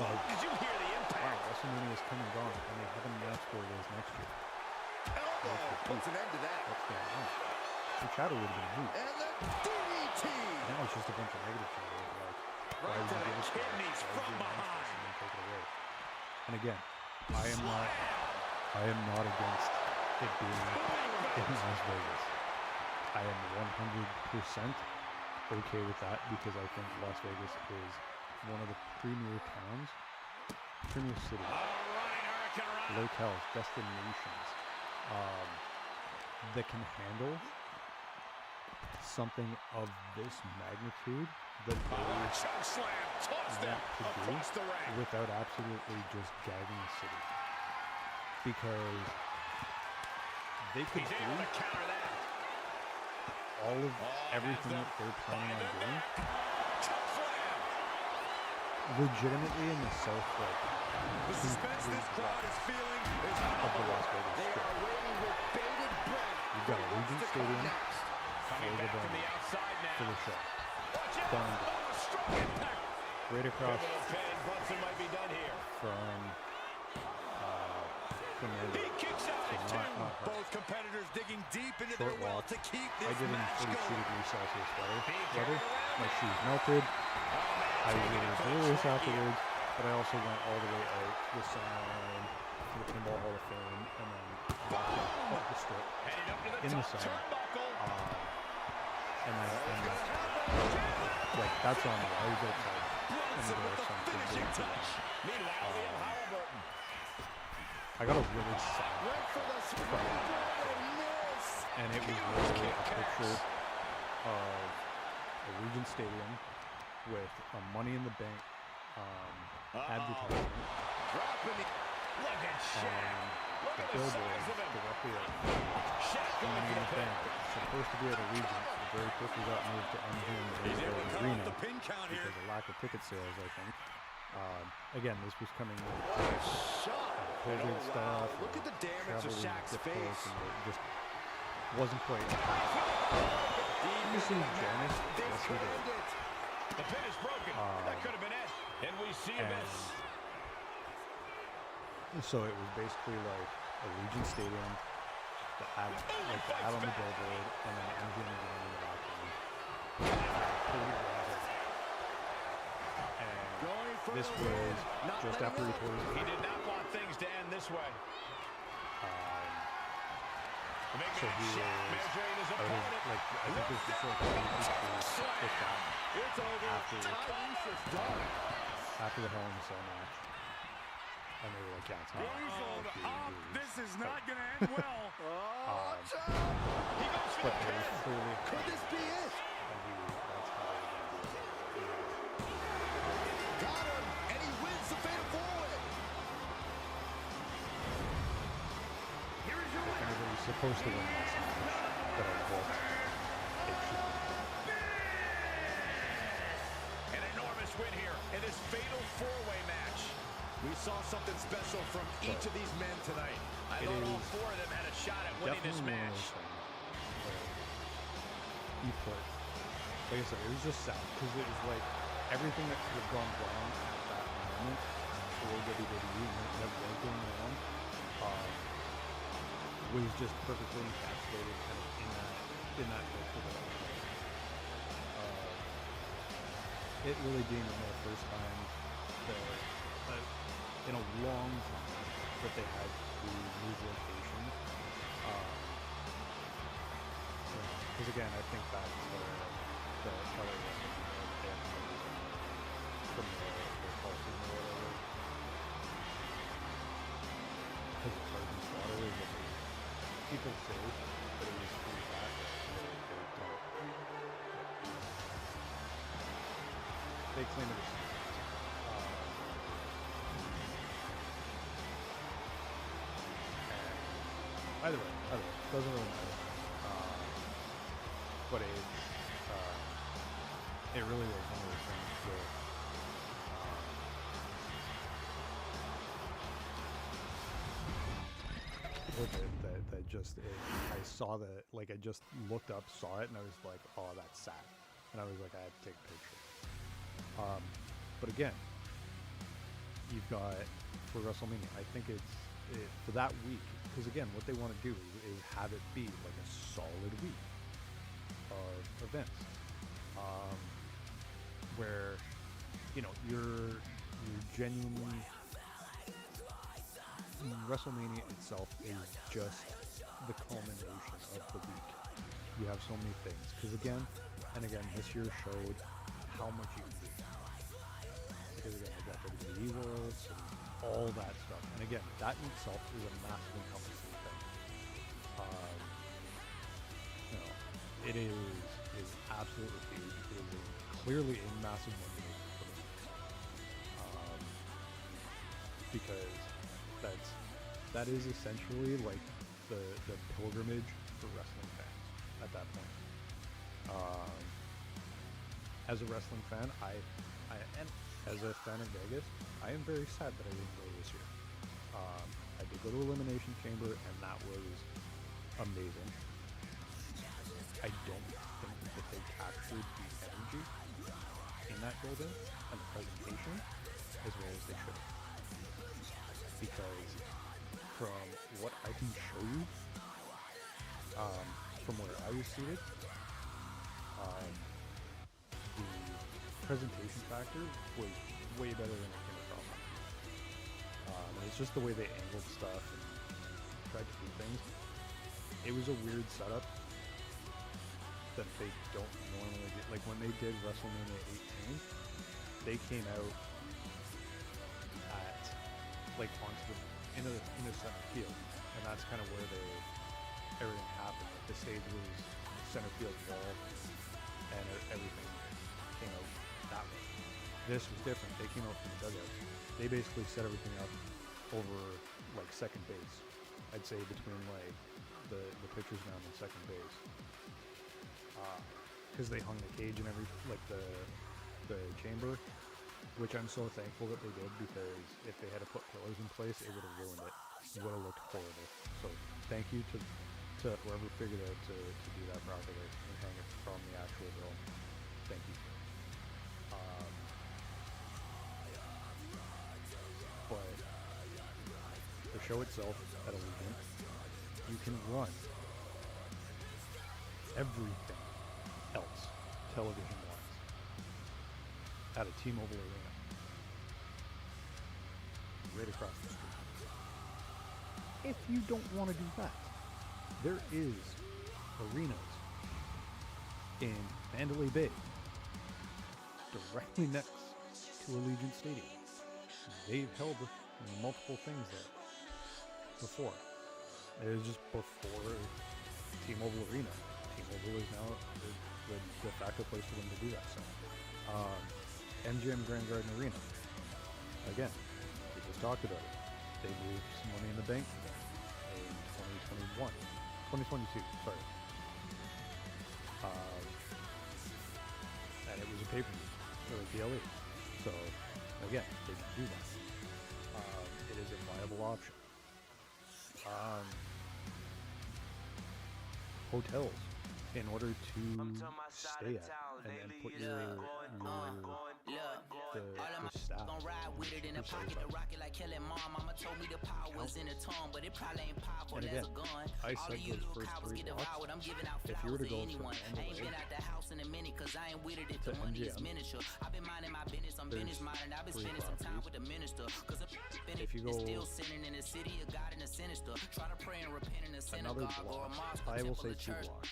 Like, Did you hear the wow, impact? WrestleMania is come and gone, and they haven't announced where it is next year. elbow puts an end to that. What's going on? The chatter would have been huge. And then DDT. Now it's just a bunch of negative chatter. Of like, why Right would to you the give us that? kidneys Why would from you announce this behind. and then take it away? And again, I am not against it being in Las Vegas. I am 100% okay with that because I think Las Vegas is one of the premier towns, premier cities, locales, destinations that can handle something of this magnitude that they want to do without absolutely just gagging the city. Because they could do all of everything that they're planning on doing legitimately in the south, like The suspense this crowd is feeling is of the Las Vegas They Strip. are waiting with bated breath. You've got Allegiant Stadium for the venue, for the show. Done and done. Right across from there. So not hard. Both competitors digging deep into Short their well walk. to keep this I did in match 42 going. degrees Celsius weather. My shoes melted. I was a little delirious afterwards, but I also went all the way out to the center line, to the Pinball Hall of Fame, and then walked up the strip in the sun. And like that's on me. I was outside in the door, some big touch. I got a really sad from it. And it was literally a picture of Allegiant Stadium with a Money in the Bank advertisement and the billboard directly at Money in the Bank. It's supposed to be at Allegiant, but very quickly got moved to MGM Arena because of lack of ticket sales, I think. Again, this was coming with COVID stuff. Look at the damage travel of was Shaq's difficult, face. and it just wasn't quite. You see Janice? Yes, he did. The pin is broken. That could have been it. And we see this. So it was basically like Allegiant Stadium, the ad on the billboard, and then MGM Arena in the background. And this was just after he tore his He did not want things to end this way. So he was out of, like, I think this was like if that after the Hell in a Cell match. And they were like, yeah, it's not. This is not going to end well. But it was clearly. Could this be it? That's how they were going to do it. Got him, and he wins the fatal four-way. Here is your If winner. anybody's supposed to win this match that I booked, it should be. An enormous win here in this fatal four-way match. We saw something special from each of these men tonight. I thought all four of them had a shot at winning this Definitely one of match. those things where you put, like I said, it was just sad because it was like everything that could have gone wrong at that moment for WWE and everything going wrong was just perfectly encapsulated kind of in that look for the it really being one of the first times that in a long time that they had to move location. Because again, I think back to the other one that they had to move from the Coliseum or whatever. Because it's hard and slaughter is what people say, but it was pretty fat. They claim it is. Either way, doesn't really matter. But it really was one of those things where that just I saw that, like I just looked up, saw it, and I was like, oh, that's sad, and I was like, I had to take a picture. But again, you've got for WrestleMania, I think it's for that week. Because again, what they want to do is have it be like a solid week of events, where you're genuinely WrestleMania itself is just the culmination of the week, you have so many things. Because again, this year showed how much you can do. Because again, you got WWE Worlds and all that stuff. And again, that in itself is a massive encompassing thing. You know, it is absolutely huge. It is clearly a massive money for them. Because that is essentially like the pilgrimage for wrestling fans at that point. As a wrestling fan, and as a fan of Vegas, I am very sad that I didn't go this year. I did go to Elimination Chamber, and that was amazing. I don't think that they captured the energy in that building and the presentation as well as they should have. Because from what I can show you, from where I was seated, the presentation factor was way better than it came across. And it's just the way they angled stuff and tried to do things. It was a weird setup that they don't normally do. Like when they did WrestleMania 18, they came out at like onto the in a center field, and that's kind of where everything happened. Like the stage was center field wall, and everything came out that way. This was different. They came out from the dugouts. They basically set everything up over like second base. I'd say between like the pitcher's mound and second base, because they hung the cage and like the chamber, which I'm so thankful that they did, because if they had to put pillars in place, it would have ruined it. It would have looked horrible. So thank you to whoever figured out to do that properly and hang it from the actual dome. Thank you. But the show itself at Allegiant, you can run everything else television-wise at a T-Mobile Arena, right across the street. If you don't want to do that, there is arenas in Mandalay Bay, directly next to Allegiant Stadium. They've held multiple things there before. It was just before T-Mobile Arena. T-Mobile is now the de facto place for them to do that. So, MGM Grand Garden Arena. Again, we just talked about it. They moved some money in the bank in 2022, sorry. And it was a pay-per-view. It was the LA. So, again, they can do that. It is a viable option. Hotels, in order to stay at and put your the staff and again, I said those first 3 blocks, if you were to go from Mandalay to MGM, there's 3 properties. If you go another block, I will say 2 blocks.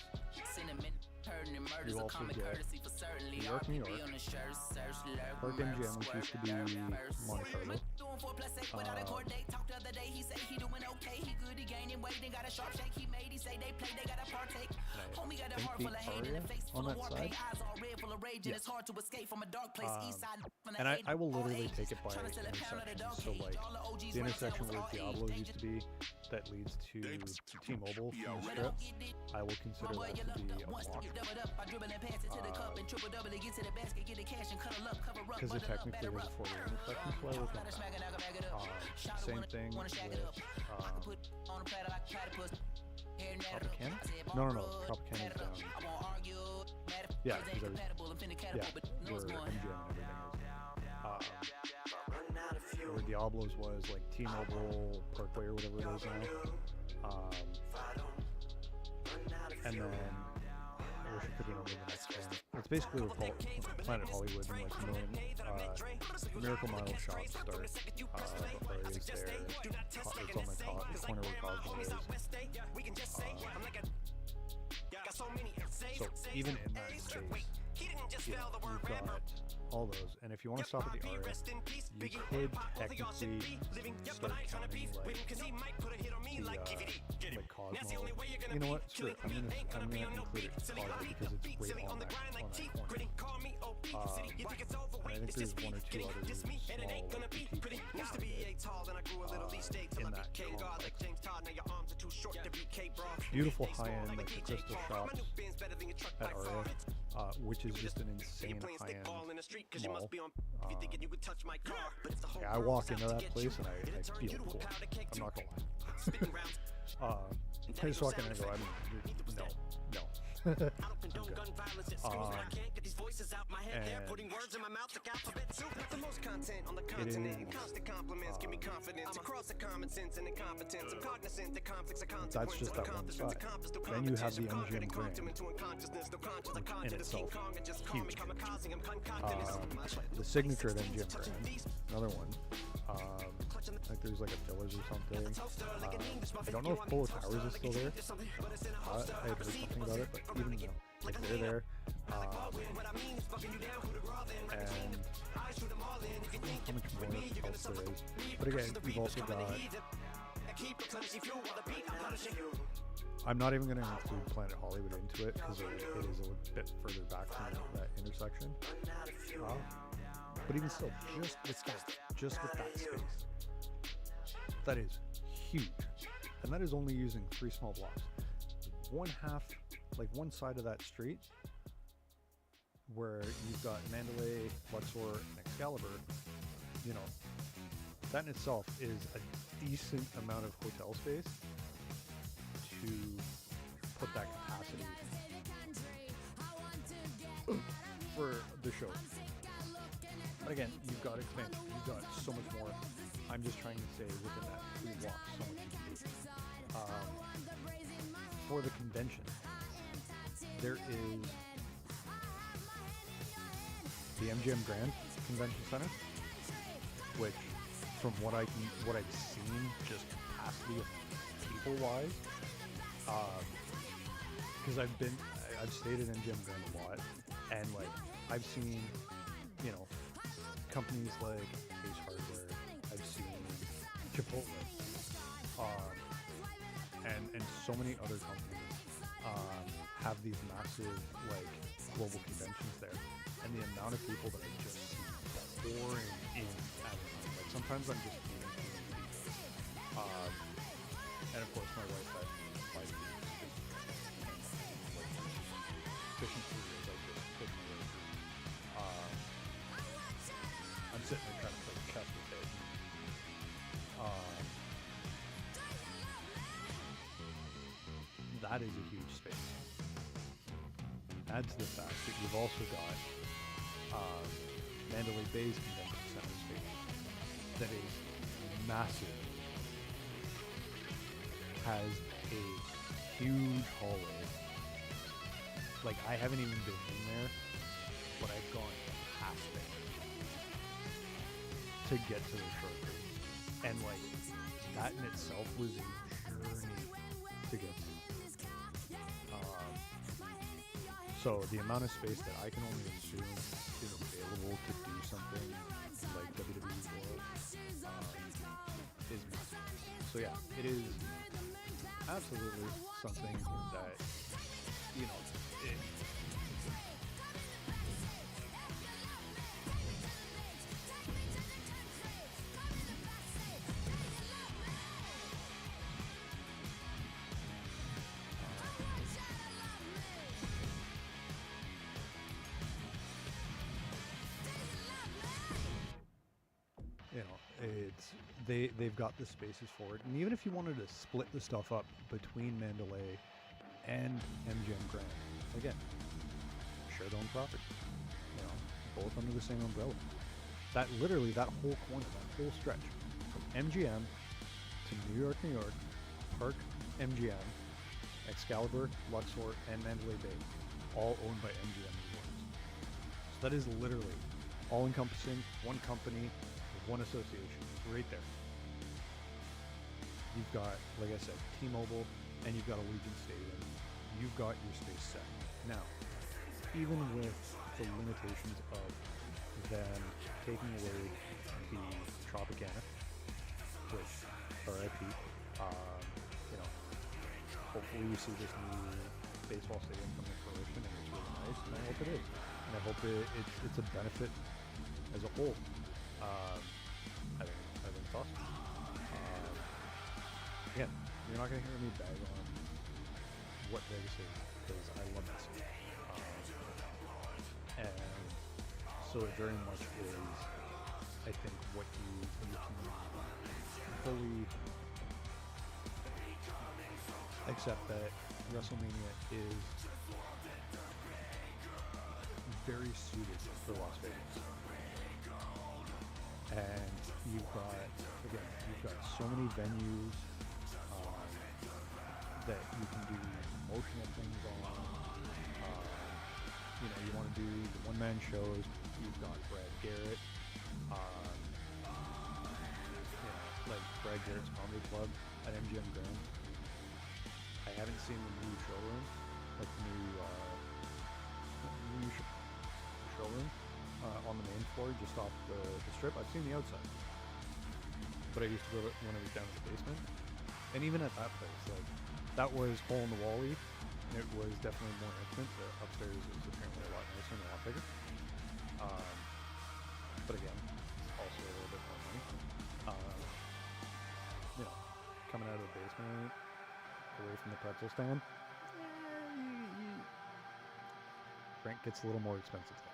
You also get New York, Park MGM, which used to be Monte Carlo. On that side. Yes. And I will literally take it by intersections. So like the intersection where Diablo used to be, that leads to T-Mobile from the strip, I will consider that to be a block. Because it technically is a 4-way intersection, so I will count that. Same thing with Tropicana? No, Tropicana is down. Yeah, because where MGM and everything is. Where Diablo's was like T-Mobile Parkway or whatever it is now. And then I wish I could remember the next one. It's basically where Planet Hollywood and like Miracle Mile shops start. The areas there. It's on the top, the corner where Cosmo is. So even in that space, you've got all those. And if you want to stop at the aria, you could technically start counting like Cosmo. You know what? Screw it. I'm gonna include it Cosmo because it's right on that corner. And I think there's one or two other small boutiques in that complex. Beautiful high-end like the crystal shops at Aria, which is just an insane high-end mall. Yeah, I walk into that place and I feel cool. I'm not gonna lie. I just walk in and I go, no. I'm good. That's just that one side. Then you have the MGM Grand in itself, huge. The signature at MGM Grand, another one. Like there's like a Village or something. I don't know if Polo Towers is still there. I had heard something about it, but even though like they're there, and how much more else there is. But again, you've also got. I'm not even going to include Planet Hollywood into it because it is a bit further back from that intersection. But even still, just with that space, that is huge, and that is only using 3 small blocks. One side of that street where you've got Mandalay, Luxor, and Excalibur, you know, that in itself is a decent amount of hotel space to put that capacity for the show. But again, you've got expansion, you've got so much more. I'm just trying to say within that 3 blocks, so much you can do. For the convention, there is the MGM Grand Convention Center, which, from what I've seen, just capacity of people-wise, because I've stayed at MGM Grand a lot, and like I've seen, you know, companies like Ace Hardware, I've seen Chipotle, and so many other companies have these massive like global conventions there, and the amount of people that I just see pouring in at a time. Like sometimes I'm just meeting people, and of course my wife had 5 kids, fishing for years. I just put my way through. I'm sitting there trying to play catch with it. That is a huge space. Add to the fact that you've also got Mandalay Bay's Convention Center space that is massive, has a huge hallway. Like I haven't even been in there, but I've gone past it to get to the showroom, and like that in itself was a journey to get to. So the amount of space that I can only assume is available to do something like WWE was is massive. So yeah, it is absolutely something that, you know, they've got the spaces for it, and even if you wanted to split the stuff up between Mandalay and MGM Grand, again, shared owned property, you know, both under the same umbrella. That literally, that whole corner, that whole stretch from MGM to New York, Park, MGM, Excalibur, Luxor, and Mandalay Bay, all owned by MGM Resorts. So that is literally all encompassing, one company, one association, right there. You've got, like I said, T-Mobile, and you've got Allegiant Stadium. you've got your space set. Now, even with the limitations of them taking away the Tropicana, which RIP, you know, hopefully you see this new baseball stadium come to fruition, and it's really nice, and I hope it is. And I hope it's a benefit as a whole. I think it's awesome. Again, you're not going to hear me bag on what Vegas is, because I love that city. And so it very much is, I think, what you can fully accept that WrestleMania is very suited for Las Vegas. And you've got so many venues that you can do motional things on. You know, you want to do the one-man shows. You've got Brad Garrett. You know, like Brad Garrett's Comedy Club at MGM Grand. I haven't seen the new showroom, like the new showroom on the main floor, just off the strip. I've seen the outside, but I used to go when I was down in the basement, and even at that place, like that was hole in the wall-y. It was definitely more intimate. The upstairs is apparently a lot nicer and a lot bigger. But again, also a little bit more money. You know, coming out of the basement, away from the pretzel stand, rent gets a little more expensive there.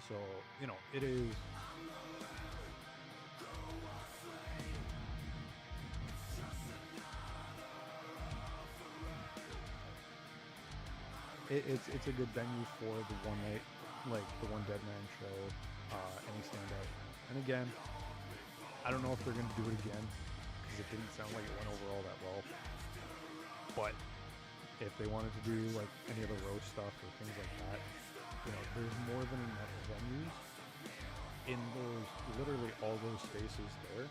So, you know, it is... It's a good venue for the one night, like the one Dead Man show, any standout. And again, I don't know if they're going to do it again, because it didn't sound like it went over all that well. But if they wanted to do like any of the roast stuff or things like that, you know, there's more than enough venues in those, literally all those spaces there,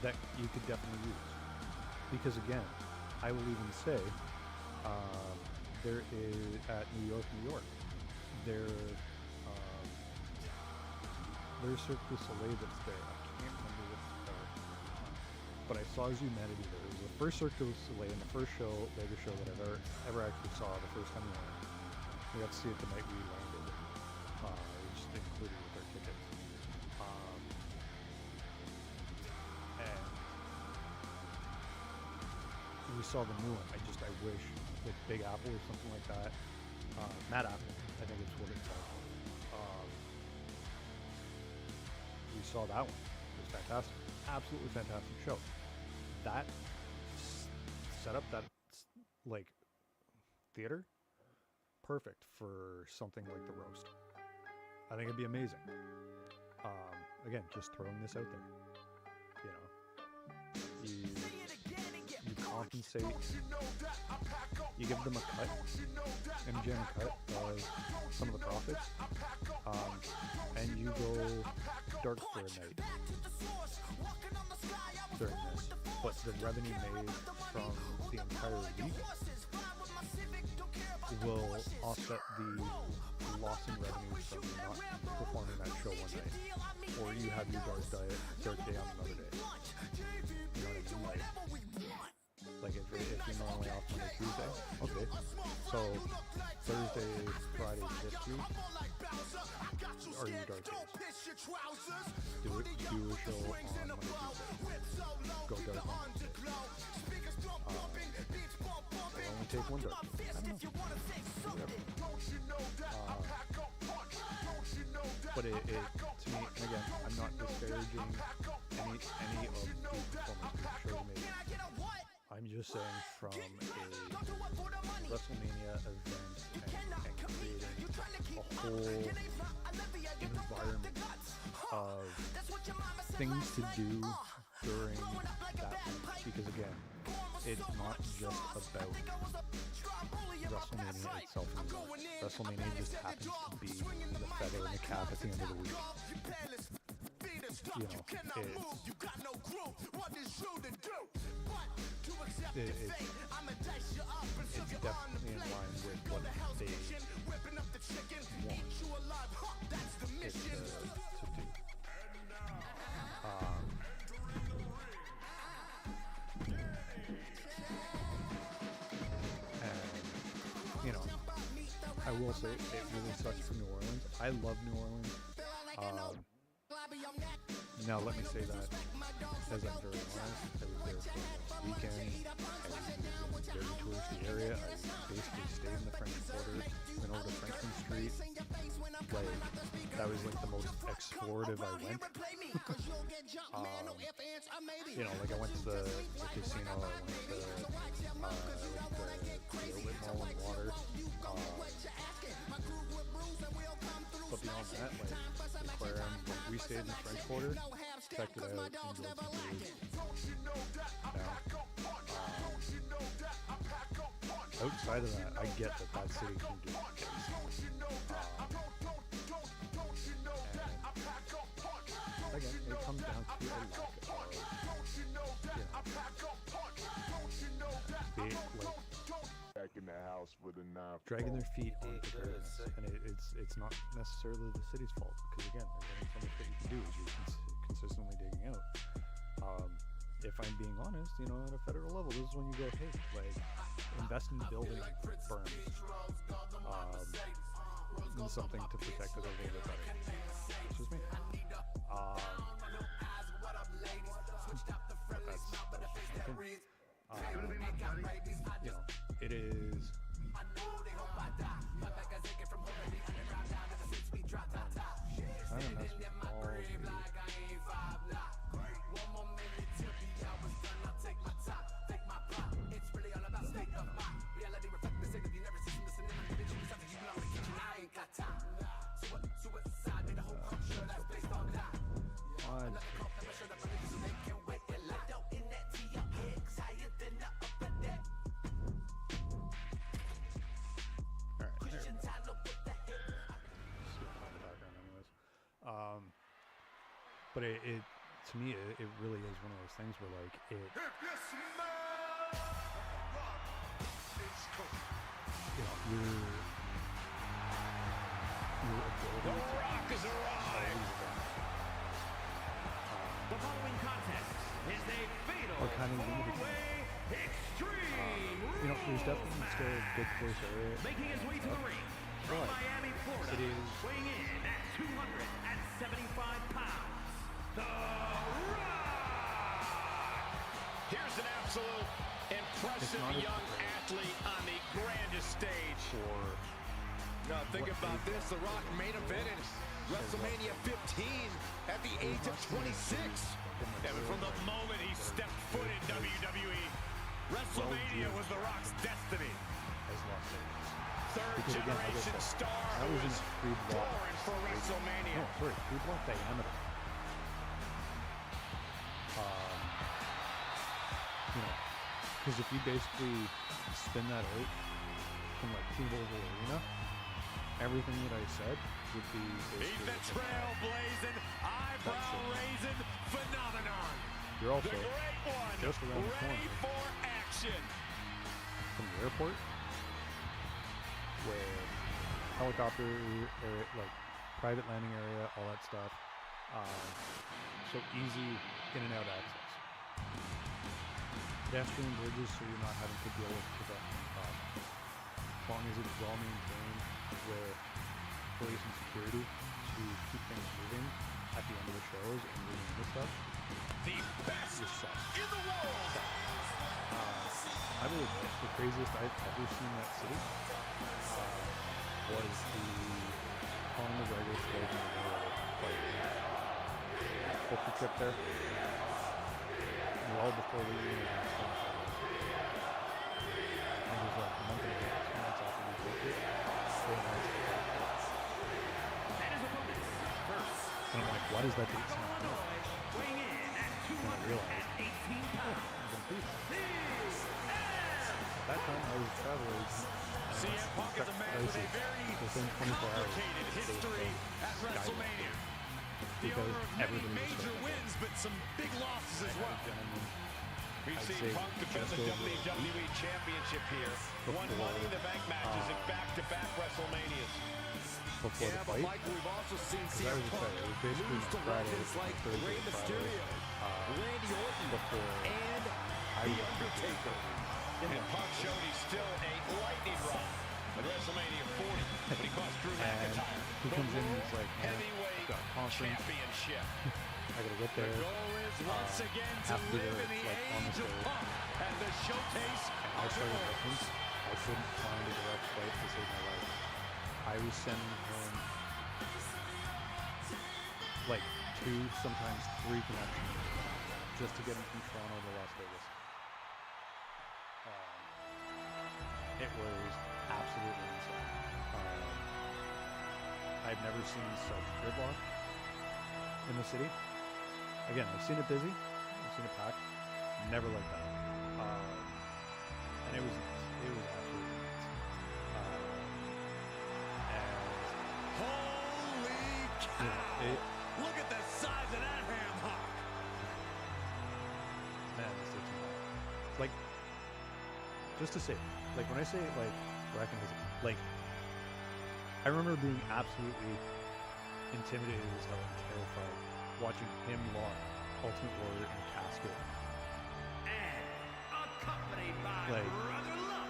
that you could definitely use. Because again, I will even say, there is, at New York, there's Cirque du Soleil that's there. I can't remember what it's called. But I saw Zumanity there. It was the first Cirque du Soleil and the first show, Vegas show that I've ever actually saw the first time we went. We got to see it the night we landed. It was just included with our tickets. And we saw the new one. I wish that Big Apple or something like that. Mad Apple, I think it's what it's called. We saw that one. It was fantastic. Absolutely fantastic show. That set up, that like theater, perfect for something like the roast. I think it'd be amazing. Again, just throwing this out there. You know, you compensate, you give them a cut, MGM a cut of some of the profits, and you go dark for a night during this. But the revenue made from the entire week will offset the loss in revenue from not performing that show one night. Or you have your dark day on another day. You know what I mean? Like if you're normally off Monday, Tuesday, okay. So Thursday, Friday this week are your dark days. Do a show on Monday, Tuesday. Go dark on Tuesday. Only take one dark. I don't know. Whatever. But it to me, and again, I'm not disparaging any of the performance the show made. I'm just saying from a WrestleMania event and creating a whole environment of things to do during that week. Because again, it's not just about WrestleMania itself anymore. WrestleMania just happens to be the feather in the cap at the end of the week. you know, it's definitely in line with what they want it to do. And, you know, I will say it really sucks for New Orleans. I love New Orleans. Now let me say that as I'm very honest, I was there for the weekend. I was in a very touristy area. I basically stayed in the French Quarter, went over to Frenchman Street. Like, that was like the most explorative I went. You know, like I went to the casino, I went to the Whitmall and water. But beyond that, like, the aquarium, like, we stayed in the French Quarter, checked it out, enjoyed some food. Outside of that, I get that city can do again, it comes down to a lack of, Back in the house with a knife. dragging their feet on preparedness, and it's not necessarily the city's fault, because again, there's only so much that you can do as you're consistently digging out. If I'm being honest, you know, at a federal level, this is when you go, hey, like, invest in building berms, and something to protect it a little bit better. It's just me. You know, it is. I don't know. But it to me, it really is one of those things where, like, you know, your ability The Rock has arrived. The following contest is a fatal kind of limited. four-way extreme You know, there's definitely still a good close area. making his way to the ring from But Miami, Florida, it is. weighing in at 275 pounds. The Rock! Here's an absolute impressive not as young great. athlete on the grandest stage. For Now think what about they- this, The Rock main event in WrestleMania 15 at the age of 26. And from the moment he stepped foot in WWE, WrestleMania was The Rock's destiny. as Las Vegas. Third Because again, like I generation said, star that who was in was 3 blocks. born for WrestleMania. No, sorry, 3 block diameter. You know, because if you basically spin that out from like T-Mobile Arena, everything that I said would be He's basically the trailblazing, eyebrow-raising phenomenon. You're also The great one, just around the ready corner for action. from the airport, where helicopter area, like private landing area, all that stuff. So easy in and out access. Pedestrian bridges, so you're not having to deal with pedestrian problems. As long as it's well maintained with police and security to keep things moving at the end of the shows and moving into stuff, The best you're set. in the world. I will admit, the craziest I've ever seen that city was the Conor McGregor Floyd Mayweather fight. Booked the trip there. Well before we even announced it. It was like a month and a half, 2 months after we booked it. They announced it. And his opponents, first, And I'm like, why does that date sound familiar? Illinois, weighing in at And I realized, 218 pounds. I'm gonna beat him. At that time, I was a travel agent. and CM Punk is a man with a very within 24 hours, complicated they history both at skyrocketed. WrestleMania. The because owner of many everybody was major starting to wins, but some big losses as well. gentlemen, We've I'd seen say Punk defend just the over a WWE Championship here. Won before, Money in the Bank matches in back-to-back WrestleManias. before Yeah, the but fight. Michael, we've also seen Because I CM was Punk excited. It was basically lose to my Friday, legends like Thursday, Rey Friday, Mysterio, Randy Orton, before and I The was Undertaker. And Punk showed he's still a lightning rod at WrestleMania 40 when he cost Drew And McIntyre he the comes in and World he's like, man, Heavyweight got a conference. Championship. I gotta get there. The goal is once again to have to be live there, in the like, on the age of stage. Punk and the showcase I of the started world. looking. I couldn't find a direct flight to save my life. I was sending home like 2, sometimes 3 connections just to get him from Toronto to Las Vegas. It was absolutely insane. I've never seen such gridlock in the city. Again, I've seen it busy. I've seen it packed. Never like that. And it was nuts. It was absolutely nuts. Holy cow! Look at the size of that ham hock. Man, this takes me back. Like, just to say, like, when I say, like, recognize it, like, I remember being absolutely intimidated as hell and terrified watching him lock Ultimate Warrior in a casket. And accompanied by Like, Brother Love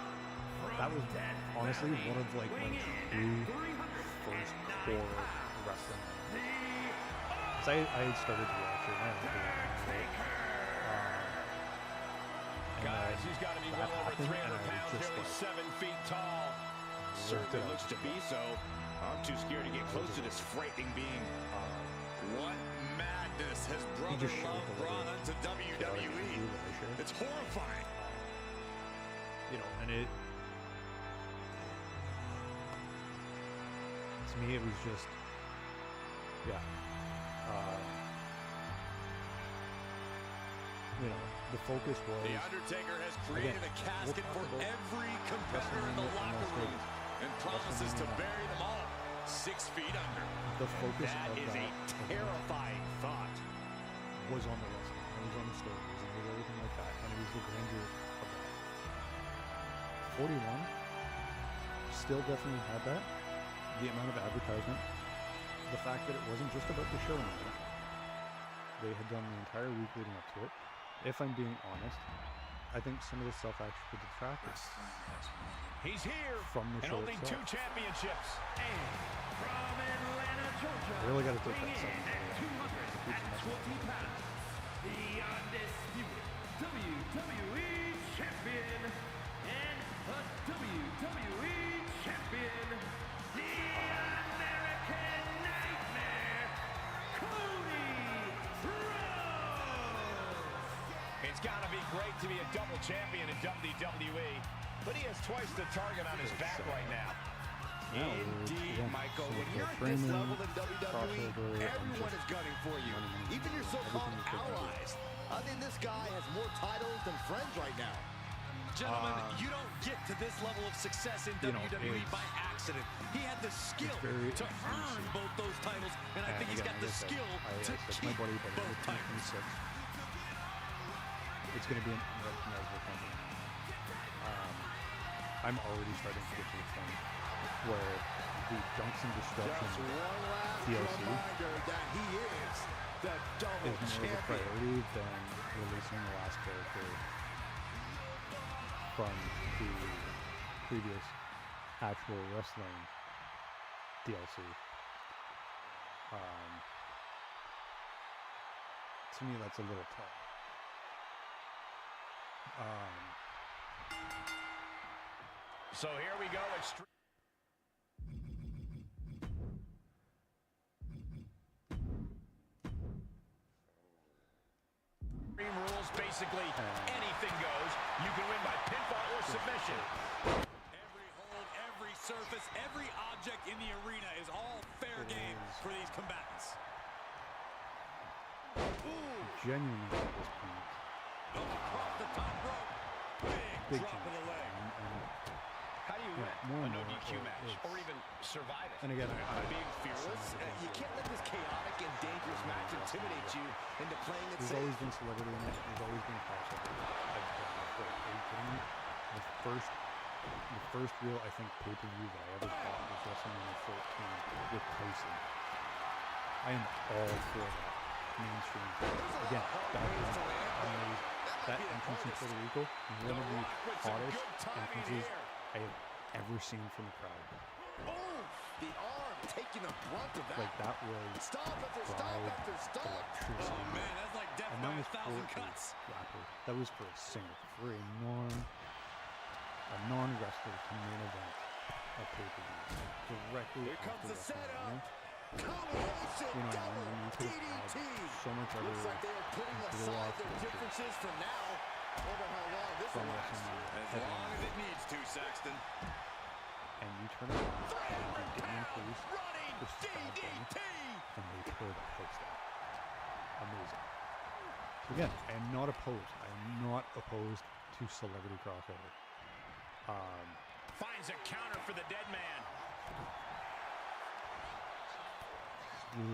from that was Death honestly Valley, one of, like, my weighing in true at first 309 core pounds, wrestling. the Because I had started to watch it when I was a kid. Undertaker. And Guys, then he's got to be that well over happened, 300 and I pounds, was just nearly like, 7 feet tall. Certainly out. looks to be so. I'm too scared to get close to this frightening being. What madness has Brother just showed Love the brought little onto chaotic WWE? energy that I shared. It's horrifying. You know, and it, to me, it was just, yeah. You know, the focus was The Undertaker has created a casket for talk about every competitor in the WrestleMania locker room Vegas. and promises to WrestleMania. bury them all 6 feet under. the focus That of is a that terrifying thought. was on the wrestling. It was on the stories. It was everything like that, and it was the grandeur of that. 41 still definitely had that. The amount of advertisement, the fact that it wasn't just about the show anymore. They had done the entire week leading up to it. If I'm being honest, I think some of the stuff actually detracted He's here from the and show holding 2 itself. championships. And from Atlanta, Georgia, I really gotta take weighing that in second. at 220 pounds, the undisputed WWE Champion and the WWE Champion, the American Nightmare, Cody Rhodes. It's got to be great to be a double champion in WWE, but he has twice the target on his back right now. Now, Indeed, again, Michael. some When of you're the at this framing, level in WWE, crossover, and everyone just is gunning for you. money, Even your so-called everything you could do. allies. I think this guy has more titles than friends right now. Gentlemen, you don't get to this level of success in you know, WWE it's- by accident. He had the skill very to earn easy. both those titles, and I think he's again, got the like I said, skill I to said to keep my buddy, but both titles. 2026, it's going to be an unrecognizable company. I'm already starting to get to the point where the Junks and Destruction Just one last DLC reminder that he is the double is more of a champion. priority than releasing the last character from the previous actual wrestling DLC. To me, that's a little tough. So here we go. Extreme rules, basically anything goes. You can win by pinfall or submission. Every hold, every surface, every object in the arena is all fair game for these combatants. Genuinely at this point, Goes across the top rope. Big big drop change. of the leg. And How do you Yeah, win more a and no more, DQ match it's- or even survive it? And again, By being fearless? You can't let this chaotic and dangerous match intimidate you into playing it There's safe. always been celebrity in it. There's always been crossover. I've done it. Are you kidding me? The first real, I think, pay-per-view that I ever bought was WrestleMania 14 with Tyson. I am all for that mainstream. Again, back then, that entrance in Puerto Rico was one of the hottest entrances I have ever seen from the crowd. Oh, the arm taking the brunt of that. Like, that was Stop after stop crowd after stop. electricity. Oh, man, that's like death And by that a was for thousand a cuts. rapper. That was for a singer, for a non-wrestler to main event a pay-per-view directly Here comes after the setup. WrestleMania. Combination You know what I mean? double When you could have DDT. had so much other Looks like they are putting blow aside off their the differences for now. Wonder how long this from will last. WrestleMania As long as it needs to, Saxton. and you turn around and do Damian Priest Running versus Bad Bunny, DDT. and they tear that place down. Amazing. So again, I am not opposed. I am not opposed to celebrity crossover. Finds a counter for the dead man.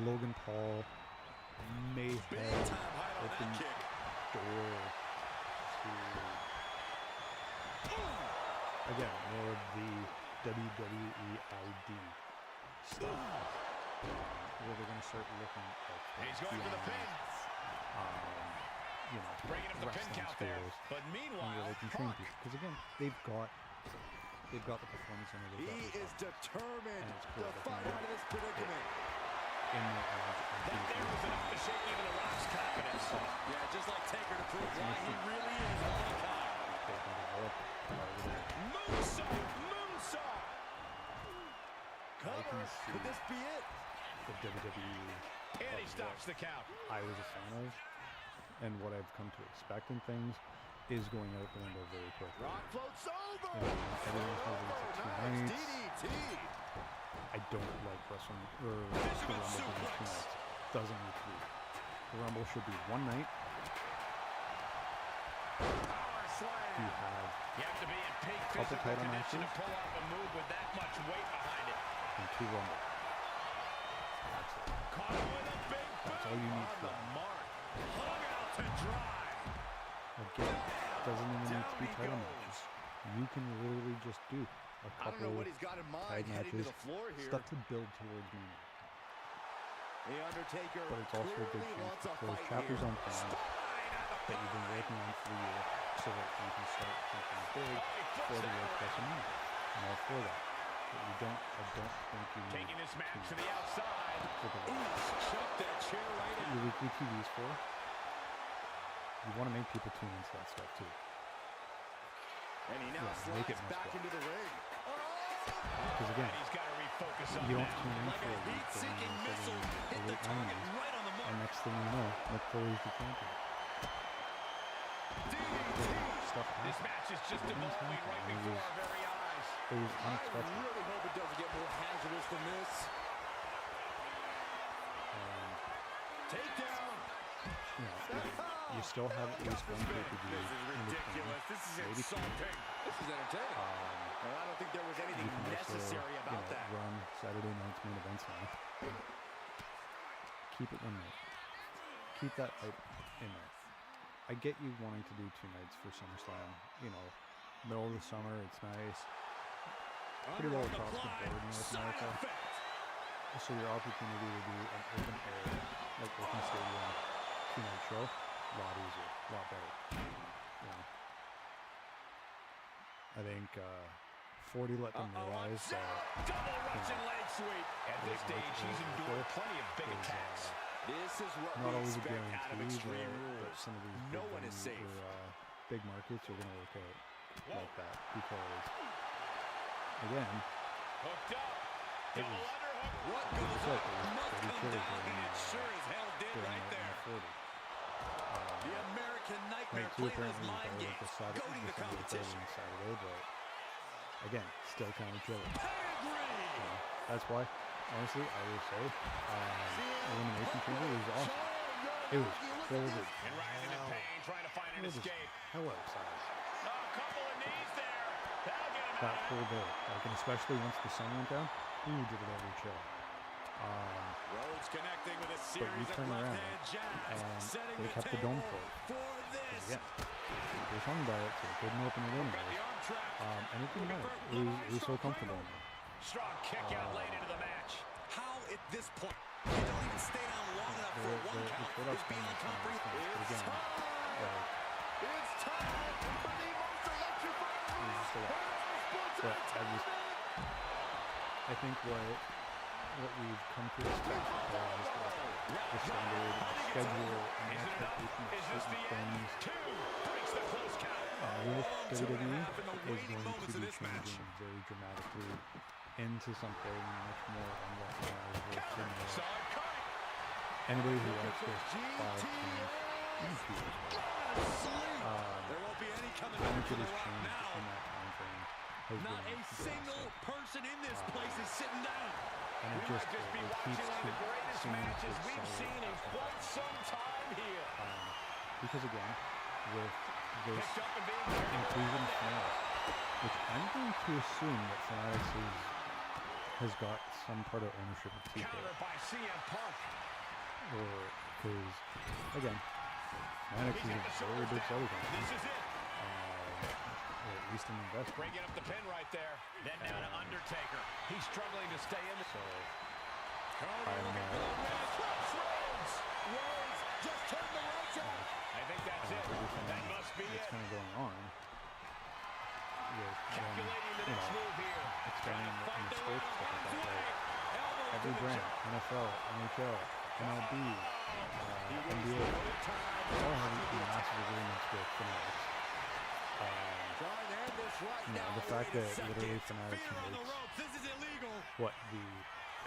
Logan Paul may Big have time height on that opened kick. door to again more of the WWE ID stuff, where they're going to start looking at He's going for the pin. you know, Bringing up the pin wrestling count there. schools, But and where meanwhile, they can train people. Because again, they've got the performance center. He They've got the is determined And it's cool to that fight they out of this predicament. in their edge and that there was enough to shake even the Rock's confidence. Yeah, just like Taker to prove why he really is all the time. they can develop Moonsault! Moonsault! Cover. see Could this be it? the WWE And he of stops what the count. I was a fan of, and what I've come to expect in things is going out the window very quickly. Rock floats over. Everyone's moving to two Nice nights. DDT. I don't like wrestling or the Rumble being 2 nights. Doesn't need to be. The Rumble should be 1 night. Power slam. You have You have to be in peak Couple physical title condition to matches. pull off a move with that much weight behind it. and 2 Rumble. That's it. Caught him with a big That's boot all you need on for the that. mark. Hung out to dry. Again, doesn't even need to be Down he title goes. matches. You can literally just do a I don't couple know what he's got in mind tag heading to matches, the floor here. stuff to build towards me. The Undertaker But it's also a good clearly chance wants to a close fight chapters here. on things that you've been working on for a year so that you can start thinking big for the work WrestleMania. I'm all for that. But I don't think you need Taking this match to to the outside. for the Chuck that chair right in. your weekly TVs for. You want to make people tune into that stuff too. And he now Yeah, make it slides back misstep. into the ring. Because again, He's got to refocus on you don't that. tune in Like for a a week heat-seeking and missile, then hit the the late target 90s, right on the and mark. next thing you know, Mick Foley's the champion. Stuff This happens. match is just Things evolving happen. right It before was- our very eyes. It was I unexpected. really hope it doesn't get more hazardous than this. Takedown. You know, you still have at least one pay-per-view This is in between. ridiculous. This is maybe two. insulting. This is entertaining. And I don't think there was anything You can also, necessary about that. run Saturday night's main events now. Keep it 1 night. Keep that hype in there. I get you wanting to do 2 nights for SummerSlam. You know, middle of the summer, it's nice. Pretty well across the board in North America. So your opportunity to do an open air, like open stadium, 2-night show, a lot easier, a lot better. You know. I think 40 let them realize that Double Russian leg sweep. At this Like, stage, he's endured plenty of big is, attacks. This is what not we always a expect out of guarantee Extreme that Rules. some of these No big one is venues safe. or big markets are going to work out like that because, again, Hooked up. it Double was underhook. What like goes I said, up it was must 30 come killers down, during, and it sure as hell did during right the there. 40. The American Nightmare Night 2 playing his apparently mind was better games, with the Saturday, goading the Friday competition. and Saturday, but again, still kind of killer. Pedigree! That's why, honestly, I will say, Elimination Chamber was awesome. It was credible. And rising in pain, trying to find an It was escape. hell outside. A couple of knees there. That'll get him that whole day. Like, and especially once the sun went down, did it every chill. Rhodes connecting with a But you series of turn around left-hand jabs, and setting they the kept the dome table full. for this. Yeah, they were hung by it, so they couldn't open it anyway. And it didn't matter. It was so comfortable. Strong kick out late into the match. How at this point they don't even stay down long enough for a one count is beyond comprehension. Again, like, It's time for the most electrifying it was just a lot. But I think what we've come to expect is the standard schedule and expectation of certain things Breaks the close count. with WWE is going to be changing very dramatically into something much more unrecognizable to me. Solid cut. Anybody who watched this 5 times into it, There won't be any coming how back much from it the has rock changed now. in that time frame has Not been a single drastic. person in this place is sitting down. And it We just, might just be it watching keeps one of the greatest seeming to matches we've accelerate seen in after quite some time here. because again, with this Picked up and being carried inclusion of around there. Fanatics, which I'm going to assume that Fanatics has got some part of ownership of TK, Counter by CM Punk. or because again, Fanatics is a very big selling company, This is it. or at least an investment. Breaking up the pin right there. Then down to Undertaker. He's struggling to stay in the... So Cody looking for the win. Rhodes. Rhodes just turned the lights out. I think that's it. That must be that's it. kind of going on. With Calculating the next move here. expanding in Fight the sports ladder stuff harm's like way. that. Elbow Every to the brand, jaw. NFL, NHL, MLB, NBA, all have massive agreements with Fanatics. Trying to end this right You know, now. the fact that Second, literally Fanatics fear on the makes ropes. This is illegal. what the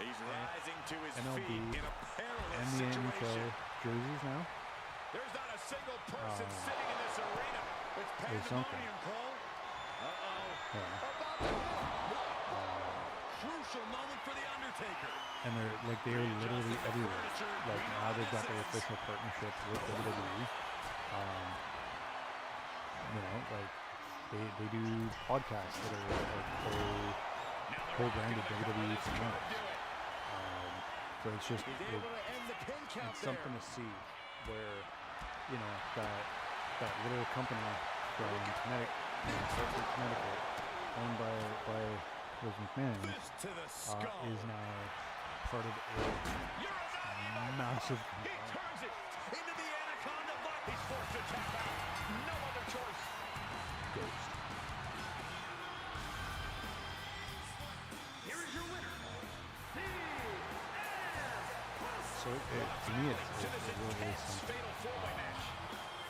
He's rising to his MLB feet in a perilous and the NHL situation. jerseys now. There's not a single person sitting in this arena. It's There's something. pandemonium, Cole. Yeah. Crucial moment for the Undertaker. And they're like they're literally everywhere. Like now they've got their official partnership with WWE. You know, like they do podcasts that are like co-branded WWE Fanatics. So it's just He's able to end the pin count it's there. something to see where you know that little company from Connecticut, owned by Liz McMahon, Fist to the skull. is now part of a massive He conglomerate. turns it into the Anaconda Vice. He's forced to tap out. No other choice. Ghost. Here is your winner, So to me, it's really something. Fatal four-way match.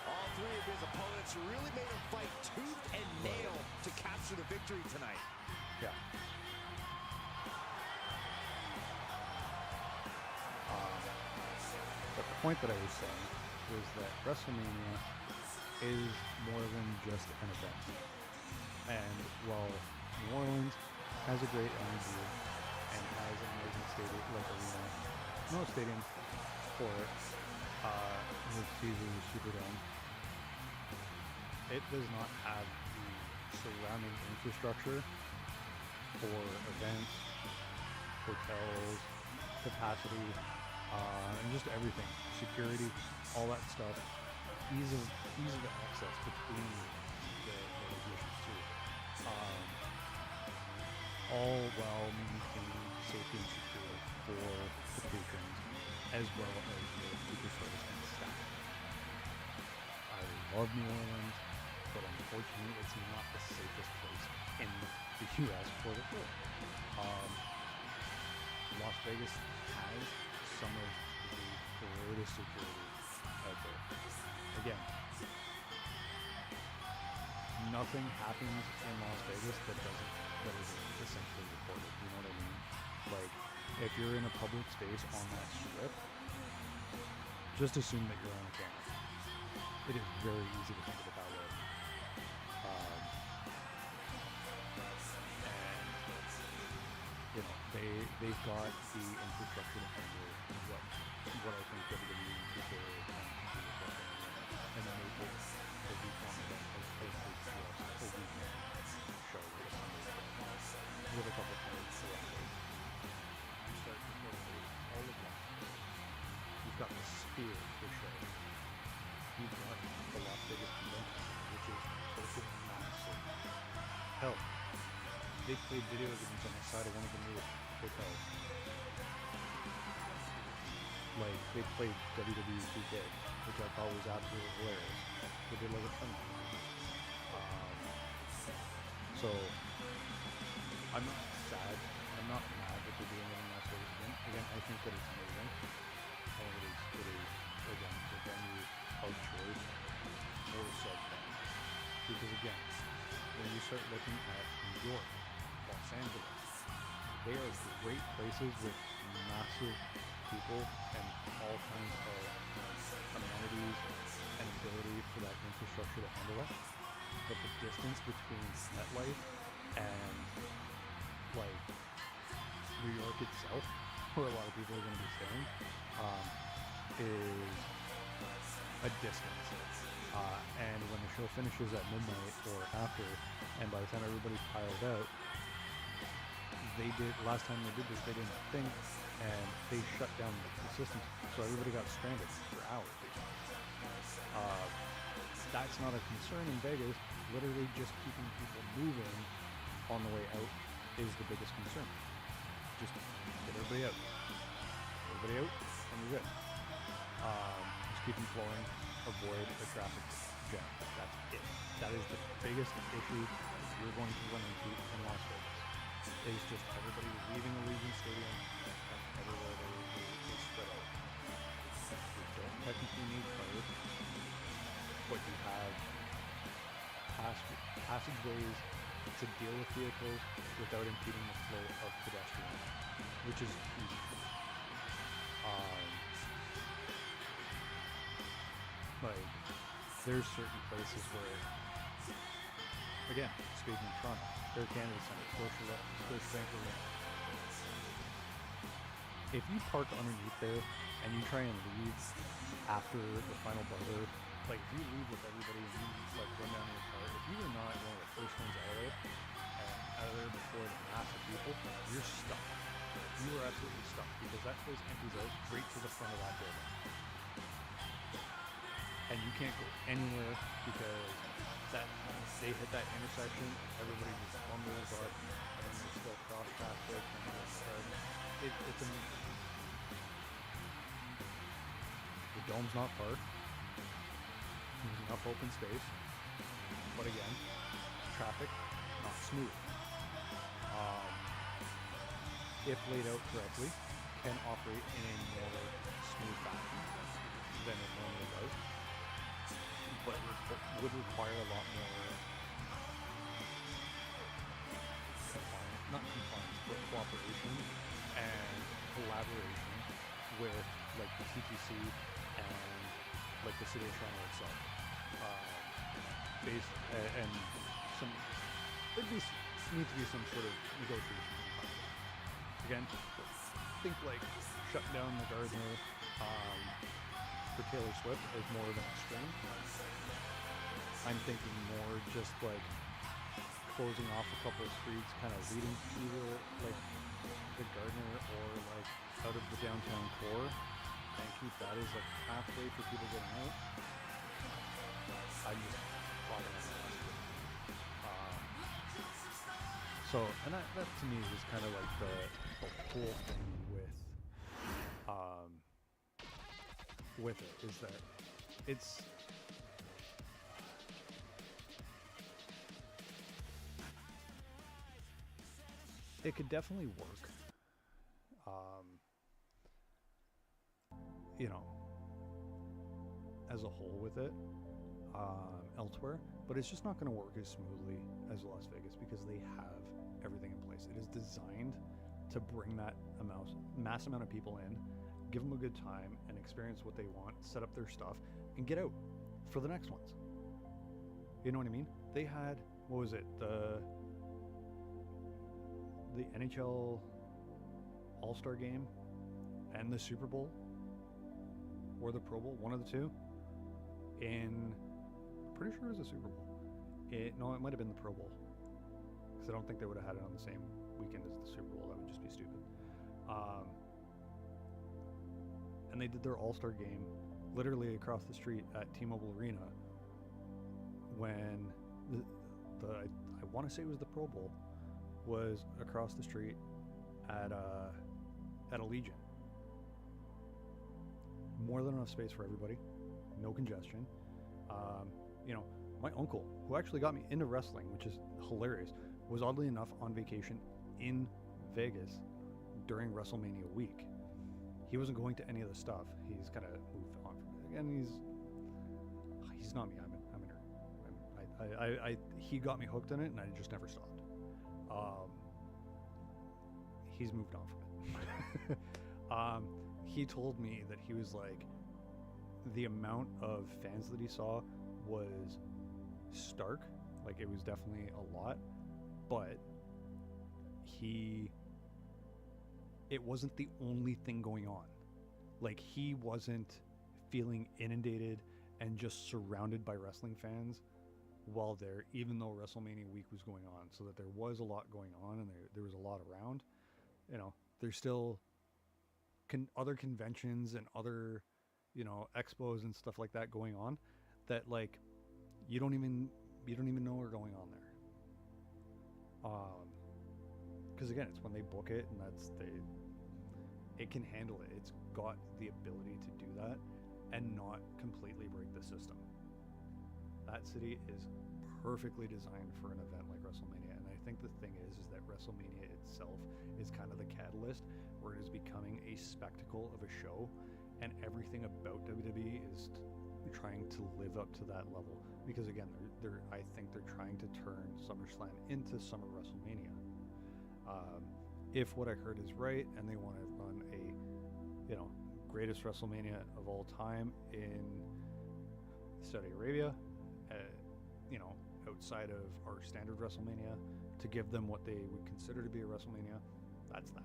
All three of his opponents really made him fight tooth and nail to capture the victory tonight. Yeah. But the point that I was saying was that WrestleMania is more than just an event. And while New Orleans has a great energy and has an amazing stadium, like stadium for it, with Caesars Superdome, it does not have the surrounding infrastructure for events, hotels, capacity, and just everything, security, all that stuff, ease of access between the locations too, all while maintaining safety and security for the patrons as well as the superstars and staff. I love New Orleans, but unfortunately it's not the safest place in the U.S. for the world. Las Vegas has some of the greatest security out there. Again, nothing happens in Las Vegas that isn't essentially recorded. You know what I mean? Like, if you're in a public space on that strip, just assume that you're on a camera. It is very easy to think of it that way. And you know, they've got the infrastructure to handle what I think WWE is very and make it a week-long event as opposed to just a weekend show with a Sunday here for sure. You've got the Las Vegas Convention Center, which is fucking massive. Hell, they played video games on the side of one of the new hotels. Like, they played WWE 2K, which I thought was absolutely hilarious. They did like a tournament. So, I'm not sad. I'm not mad that they're doing it in Las Vegas again. Again, I think that it's amazing. I think it is, again, the venue of choice for said thing. Because again, when you start looking at New York, Los Angeles, they are great places with massive people and all kinds of amenities and ability for that infrastructure to handle it. But the distance between MetLife and like New York itself, where a lot of people are going to be staying, is a distance. And when the show finishes at midnight or after, and by the time everybody's piled out, last time they did this, they didn't think, and they shut down the system, so everybody got stranded for hours. That's not a concern in Vegas. Literally just keeping people moving on the way out is the biggest concern. Just get everybody out. Everybody out, and you're good. Just keep them flowing. Avoid the traffic jam. That's it. That is the biggest issue you're going to run into in Las Vegas. Is just everybody leaving Allegiant Stadium and everywhere they spread out. You don't technically need cars, but you have passageways to deal with vehicles without impeding the flow of pedestrians, which is easy. Like, there's certain places where, again, speaking of Toronto, Air Canada Centre, Scotiabank Arena. If you park underneath there and you try and leave after the final buzzer, like if you leave with everybody and you like run down your car, if you are not one of the first ones out of there before the mass of people, you're stuck. You are absolutely stuck because that place empties out straight to the front of that building. And you can't go anywhere because they hit that intersection, everybody just bundles up, and then there's still cross traffic, and it's amazing. The dome's not parked. There's enough open space, but again, traffic not smooth. If laid out correctly, can operate in a more smooth fashion than it normally does, but would require a lot more cooperation and collaboration with like the TTC and like the city of Toronto itself. And need to be some sort of negotiation. Again, think like shutting down the Gardner for Taylor Swift is more of an extreme. I'm thinking more just like closing off a couple of streets, kind of leading to the Gardner or like out of the downtown core, and keep that as like a pathway for people getting out. I just thought of that. So, and that to me is kind of like the whole thing with it, is that it could definitely work, as a whole with it, elsewhere, but it's just not going to work as smoothly as Las Vegas because they have everything in place. It is designed to bring that mass amount of people in, give them a good time and experience what they want, set up their stuff, and get out for the next ones. You know what I mean? They had, what was it, the NHL All-Star Game and the Super Bowl or the Pro Bowl, one of the two, pretty sure it was the Super Bowl. No, it might have been the Pro Bowl, because I don't think they would have had it on the same weekend as the Super Bowl. That would just be stupid. and they did their All-Star game literally across the street at T-Mobile Arena when I want to say it was the Pro Bowl was across the street at Allegiant. More than enough space for everybody, no congestion. You know, my uncle, who actually got me into wrestling, which is hilarious, was oddly enough on vacation in Vegas during WrestleMania week. He wasn't going to any of the stuff. He's kind of moved on from it. Again, he's not me. I'm a nerd. He got me hooked in it, and I just never stopped. He's moved on from it. He told me that he was like, the amount of fans that he saw was stark. Like, it was definitely a lot, but it wasn't the only thing going on. Like, he wasn't feeling inundated and just surrounded by wrestling fans while there, even though WrestleMania week was going on. So that there was a lot going on, and there was a lot around. You know, there's still other conventions and other, you know, expos and stuff like that going on that, like, you don't even know are going on there. Because again, it's when they book it, and it can handle it. It's got the ability to do that and not completely break the system. That city is perfectly designed for an event like WrestleMania, and I think the thing is that WrestleMania itself is kind of the catalyst where it is becoming a spectacle of a show, and everything about WWE is trying to live up to that level. Because again, I think they're trying to turn SummerSlam into Summer WrestleMania. If what I heard is right, and they want to run a, you know, greatest WrestleMania of all time in Saudi Arabia, you know, outside of our standard WrestleMania, to give them what they would consider to be a WrestleMania, that's that.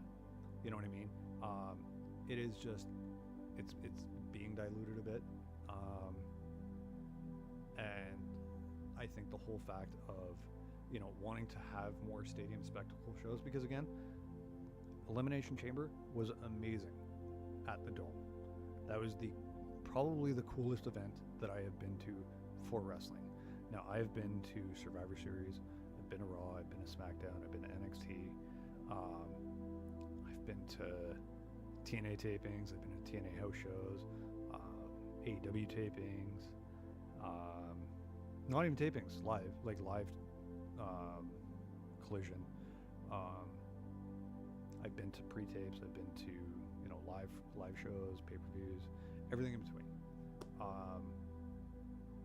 You know what I mean? It is just, it's being diluted a bit. And I think the whole fact of, you know, wanting to have more stadium spectacle shows, because again, Elimination Chamber was amazing at the Dome. That was probably the coolest event that I have been to for wrestling. Now, I've been to Survivor Series, I've been to Raw, I've been to SmackDown, I've been to NXT, I've been to TNA tapings, I've been to TNA house shows, AEW tapings, not even tapings, live Collision. I've been to pre-tapes, I've been to, you know, live shows, pay-per-views, everything in between.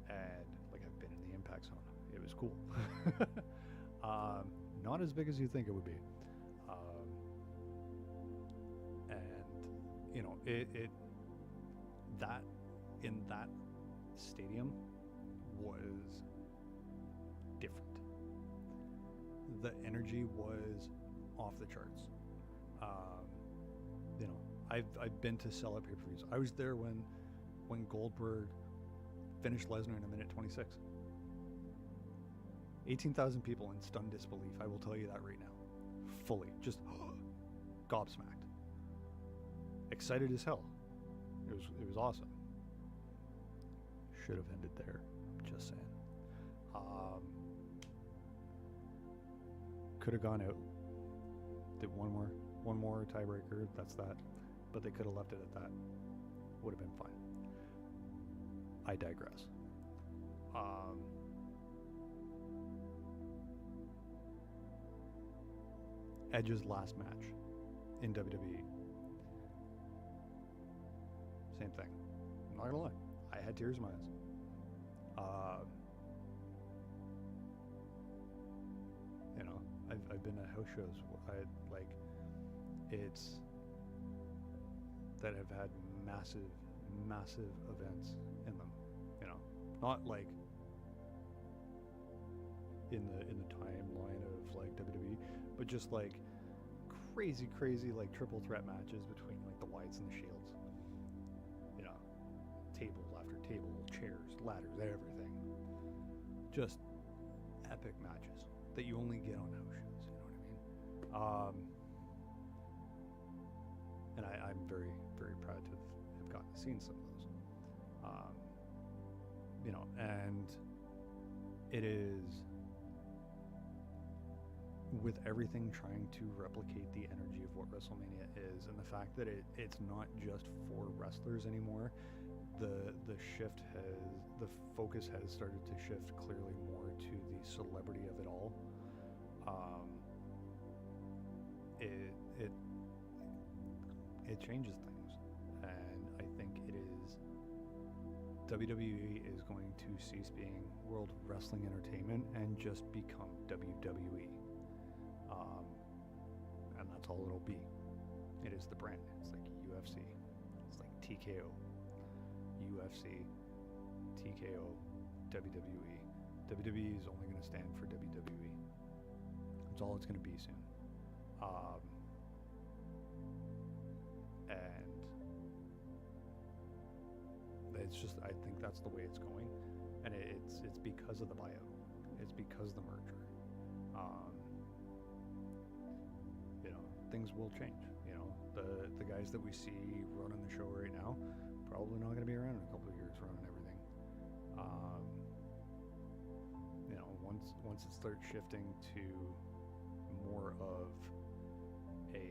And like, I've been in the Impact Zone. It was cool. Not as big as you think it would be. And you know, that in that stadium was different. The energy was off the charts. You know, I've been to sellout pay-per-views. I was there when Goldberg finished Lesnar in a minute 26. 18,000 people in stunned disbelief. I will tell you that right now. Fully. Just gobsmacked. Excited as hell. It was awesome. Should have ended there. Just saying. Could have gone out. Did one more tiebreaker. That's that. But they could have left it at that. Would have been fine. I digress. Edge's last match in WWE. Same thing. I'm not gonna lie. I had tears in my eyes. You know, I've been to house shows where it's that have had massive events in them. You know, not like in the timeline of like WWE, but just like crazy like triple threat matches between like the Whites and the Shields. You know, table after table, chairs, ladders, everything. Just epic matches that you only get on house shows. You know what I mean? And I'm very proud to have gotten to see some of those. And it is, with everything trying to replicate the energy of what WrestleMania is, and the fact that it's not just for wrestlers anymore. The focus has started to shift clearly more to the celebrity of it all. It changes things, and I think it is, WWE is going to cease being World Wrestling Entertainment and just become WWE, and that's all it'll be. It is the brand. It's like UFC, it's like TKO, UFC, TKO, WWE. WWE is only going to stand for WWE. That's all it's going to be soon. And it's just, I think that's the way it's going, and it's because of the buyout. It's because of the merger. Things will change. The guys that we see running the show right now probably not going to be around in a couple of years running everything. Once it starts shifting to more of a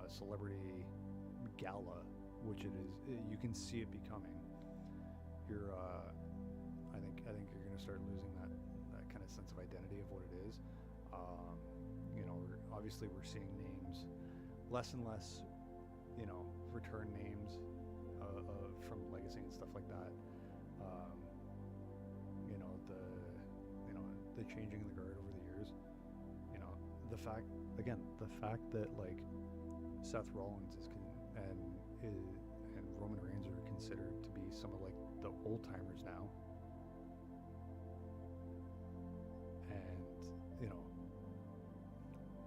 celebrity gala, which it is, you can see it becoming. I think you're going to start losing that kind of sense of identity of what it is. Obviously we're seeing names, less and less, return names from Legacy and stuff like that. The changing of the guard over the years. The fact that like Seth Rollins and Roman Reigns are considered to be some of like the old timers now, and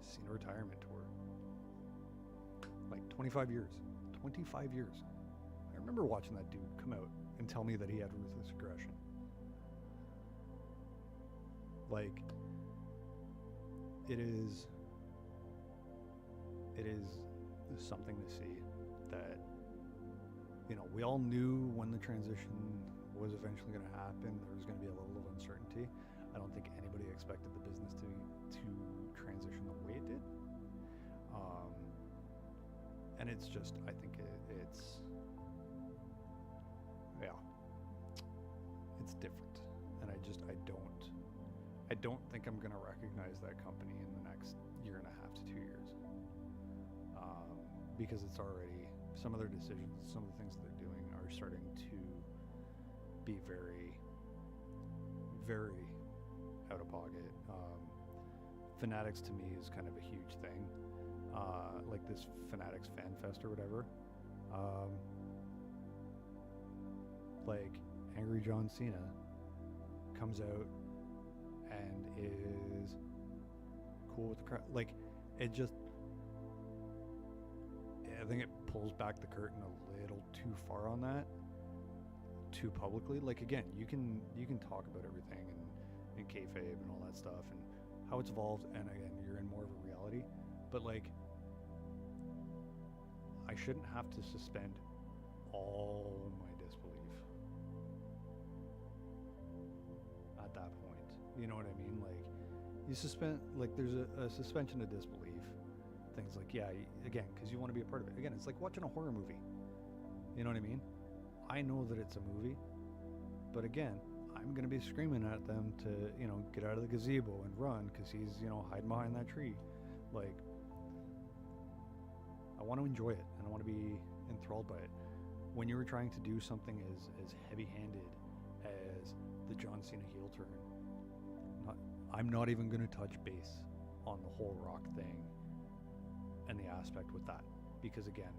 seen a retirement tour, like 25 years. I remember watching that dude come out and tell me that he had ruthless aggression. Like, it is something to see that, we all knew when the transition was eventually going to happen, there was going to be a level of uncertainty. I don't think anybody expected the business to transition the way it did. And it's just, I think it's different. And I don't think I'm going to recognize that company in the next year and a half to 2 years. Because it's already, some of their decisions, some of the things that they're doing are starting to be very, very out of pocket. Fanatics to me is kind of a huge thing. Like this Fanatics Fan Fest or whatever. Like Angry John Cena comes out and is cool with the crowd. Like, it just, I think it pulls back the curtain a little too far on that, too publicly. Like, again, you can talk about everything and kayfabe and all that stuff and how it's evolved, and again, you're in more of a reality. But like, I shouldn't have to suspend all my disbelief at that point. You know what I mean? Like, you suspend, like, there's a suspension of disbelief. Things like, again, because you want to be a part of it. Again, it's like watching a horror movie. You know what I mean? I know that it's a movie, but again, I'm going to be screaming at them to, get out of the gazebo and run because he's, hiding behind that tree. Like, I want to enjoy it and I want to be enthralled by it. When you were trying to do something as heavy-handed as the John Cena heel turn, I'm not even going to touch base on the whole Rock thing and the aspect with that, because again,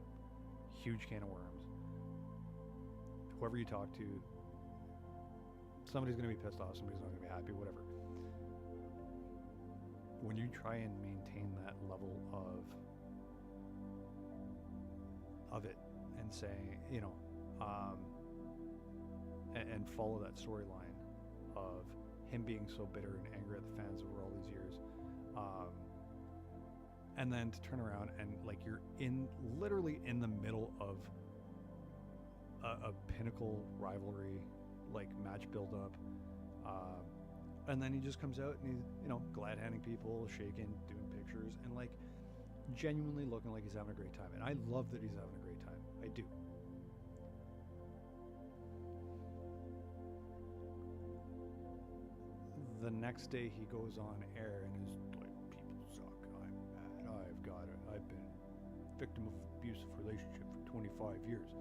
huge can of worms. Whoever you talk to, somebody's going to be pissed off, somebody's not going to be happy, whatever. When you try and maintain that level of it and say, and follow that storyline of him being so bitter and angry at the fans over all these years, and then to turn around and, like, you're literally in the middle of a pinnacle rivalry, like match build up, and then he just comes out and he's, you know, glad handing people, shaking, doing pictures, and like genuinely looking like he's having a great time. And I love that he's having a great time. I do. The next day he goes on air and is like, people suck, I'm mad, I've been victim of abusive relationship for 25 years.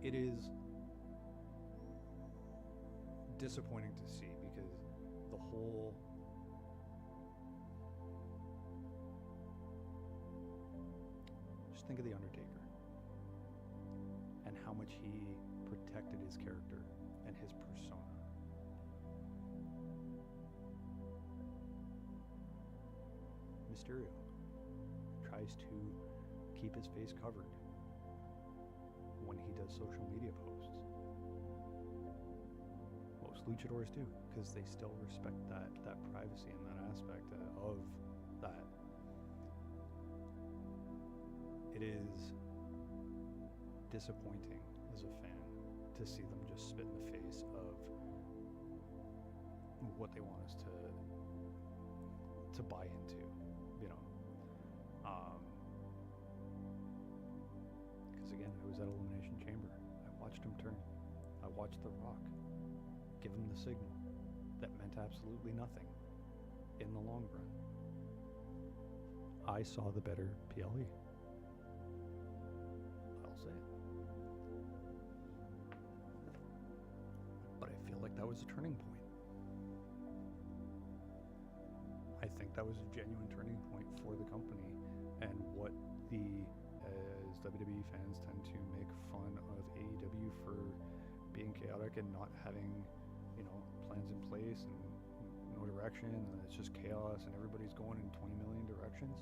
It is disappointing to see because the whole just think of The Undertaker and how much he protected his character and his persona. Mysterio tries to keep his face covered when he does social media posts. Most luchadors do, because they still respect that privacy and that aspect of that. It is disappointing as a fan to see them just spit in the face of what they want us to buy into, you know. Because again, I was at Elimination Chamber. I watched him turn. I watched The Rock give him the signal that meant absolutely nothing in the long run. I saw the better PLE. I'll say it. But I feel like that was a turning point. I think that was a genuine turning point for the company, and what as WWE fans tend to make fun of AEW for being chaotic and not having, you know, plans in place and no direction, and it's just chaos and everybody's going in 20 million directions.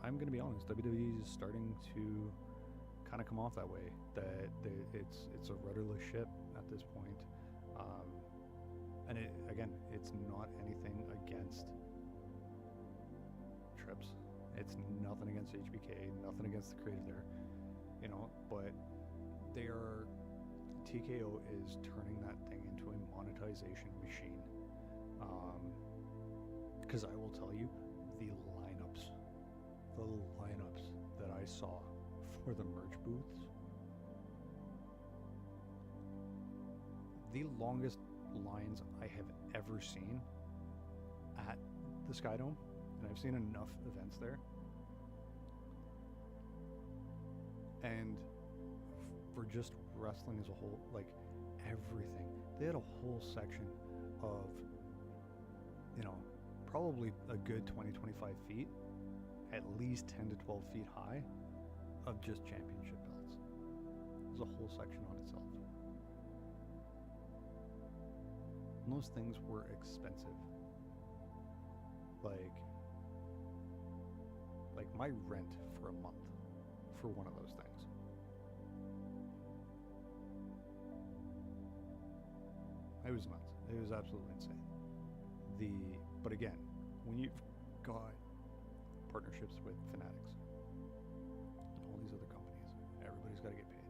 I'm going to be honest, WWE is starting to kind of come off that way, that it's a rudderless ship at this point. And it's not anything against Trips. It's nothing against HBK, nothing against the creative there, you know, but TKO is turning that thing into a monetization machine. Because I will tell you, the lineups that I saw for the merch booths, the longest lines I have ever seen at the Sky Dome, and I've seen enough events there, and for just wrestling as a whole, like everything, they had a whole section of, you know, probably a good 20-25 feet, at least 10 to 12 feet high, of just championship belts. There's a whole section on itself. And those things were expensive. Like my rent for a month for one of those things. It was nuts. It was absolutely insane. But again, when you've got partnerships with Fanatics and all these other companies, everybody's got to get paid.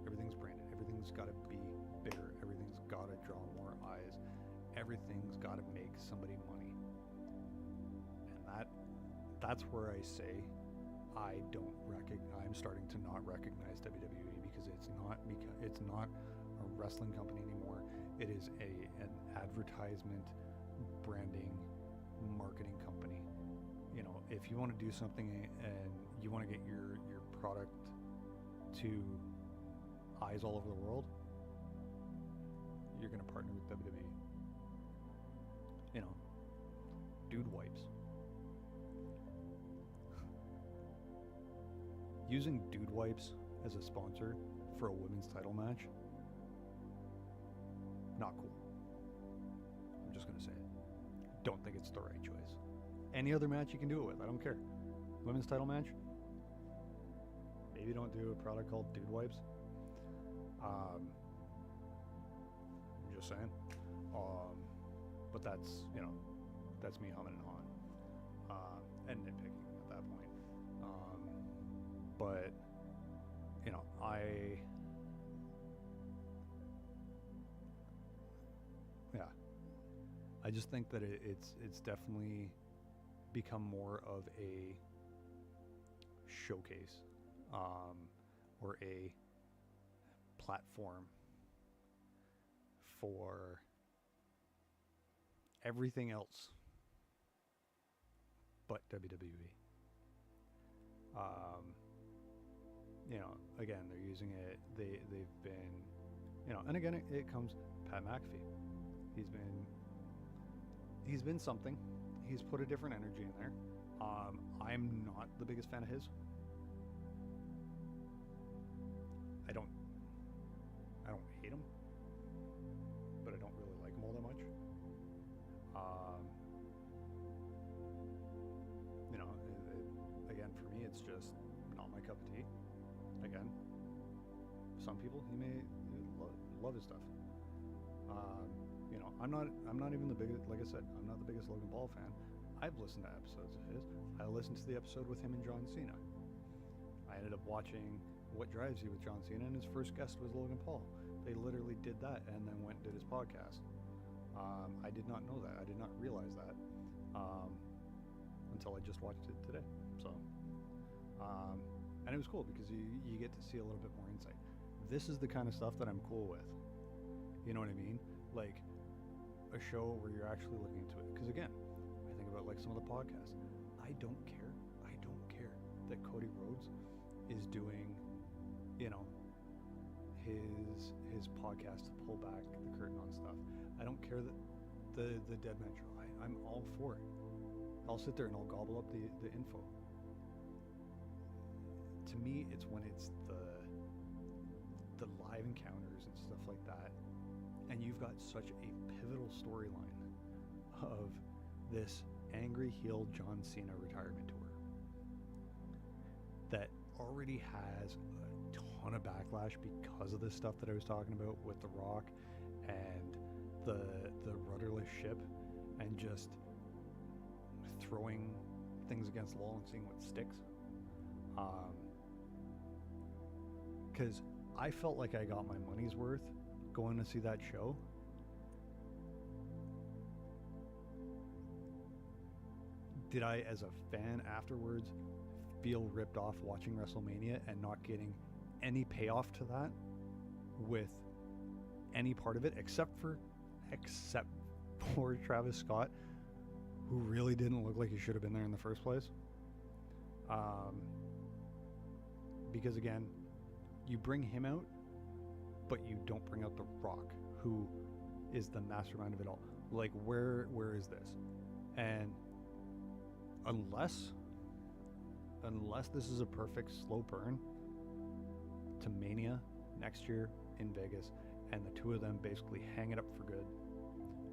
Everything's branded. Everything's got to be bigger. Everything's got to draw more eyes. Everything's got to make somebody money. And that's where I say I'm starting to not recognize WWE, because it's not a wrestling company anymore. It is an advertisement, branding, marketing company. You know, if you want to do something and you want to get your product to eyes all over the world, you're going to partner with WWE. You know, dude wipes. Using dude wipes as a sponsor for a women's title match, not cool. I'm just going to say it. Don't think it's the right choice. Any other match you can do it with, I don't care. Women's title match, maybe don't do a product called Dude Wipes. I'm just saying. But that's me humming and hawing. And nitpicking at that point. But, you know, I just think that it's definitely become more of a showcase, or a platform for everything else but WWE. You know, again, they're using it. They've been, you know, and again, it comes Pat McAfee. He's been something. He's put a different energy in there. I'm not the biggest fan of his. I don't hate him, but I don't really like him all that much. You know, again, for me, it's just not my cup of tea. Again, some people, he may love his stuff. You know, I'm not even the biggest, like I said, I'm not the biggest Logan Paul fan. I've listened to episodes of his. I listened to the episode with him and John Cena. I ended up watching What Drives You with John Cena, and his first guest was Logan Paul. They literally did that and then went and did his podcast. I did not know that. I did not realize that until I just watched it today. So, and it was cool because you get to see a little bit more insight. This is the kind of stuff that I'm cool with. You know what I mean? Like a show where you're actually looking into it. Because again, I think about like some of the podcasts. I don't care that Cody Rhodes is doing, you know, his podcast to pull back the curtain on stuff. I don't care that the Dead Man Show. I'm all for it. I'll sit there and I'll gobble up the info. To me, it's when it's the live encounters and stuff like that, and you've got such a pivotal storyline of this angry heel John Cena retirement tour that already has a ton of backlash because of the stuff that I was talking about with The Rock and the rudderless ship and just throwing things against the wall and seeing what sticks. Because I felt like I got my money's worth going to see that show. Did I, as a fan afterwards, feel ripped off watching WrestleMania and not getting any payoff to that with any part of it except for Travis Scott, who really didn't look like he should have been there in the first place? Because again, you bring him out, but you don't bring out The Rock, who is the mastermind of it all. Like, where is this? And unless this is a perfect slow burn to Mania next year in Vegas, and the two of them basically hang it up for good,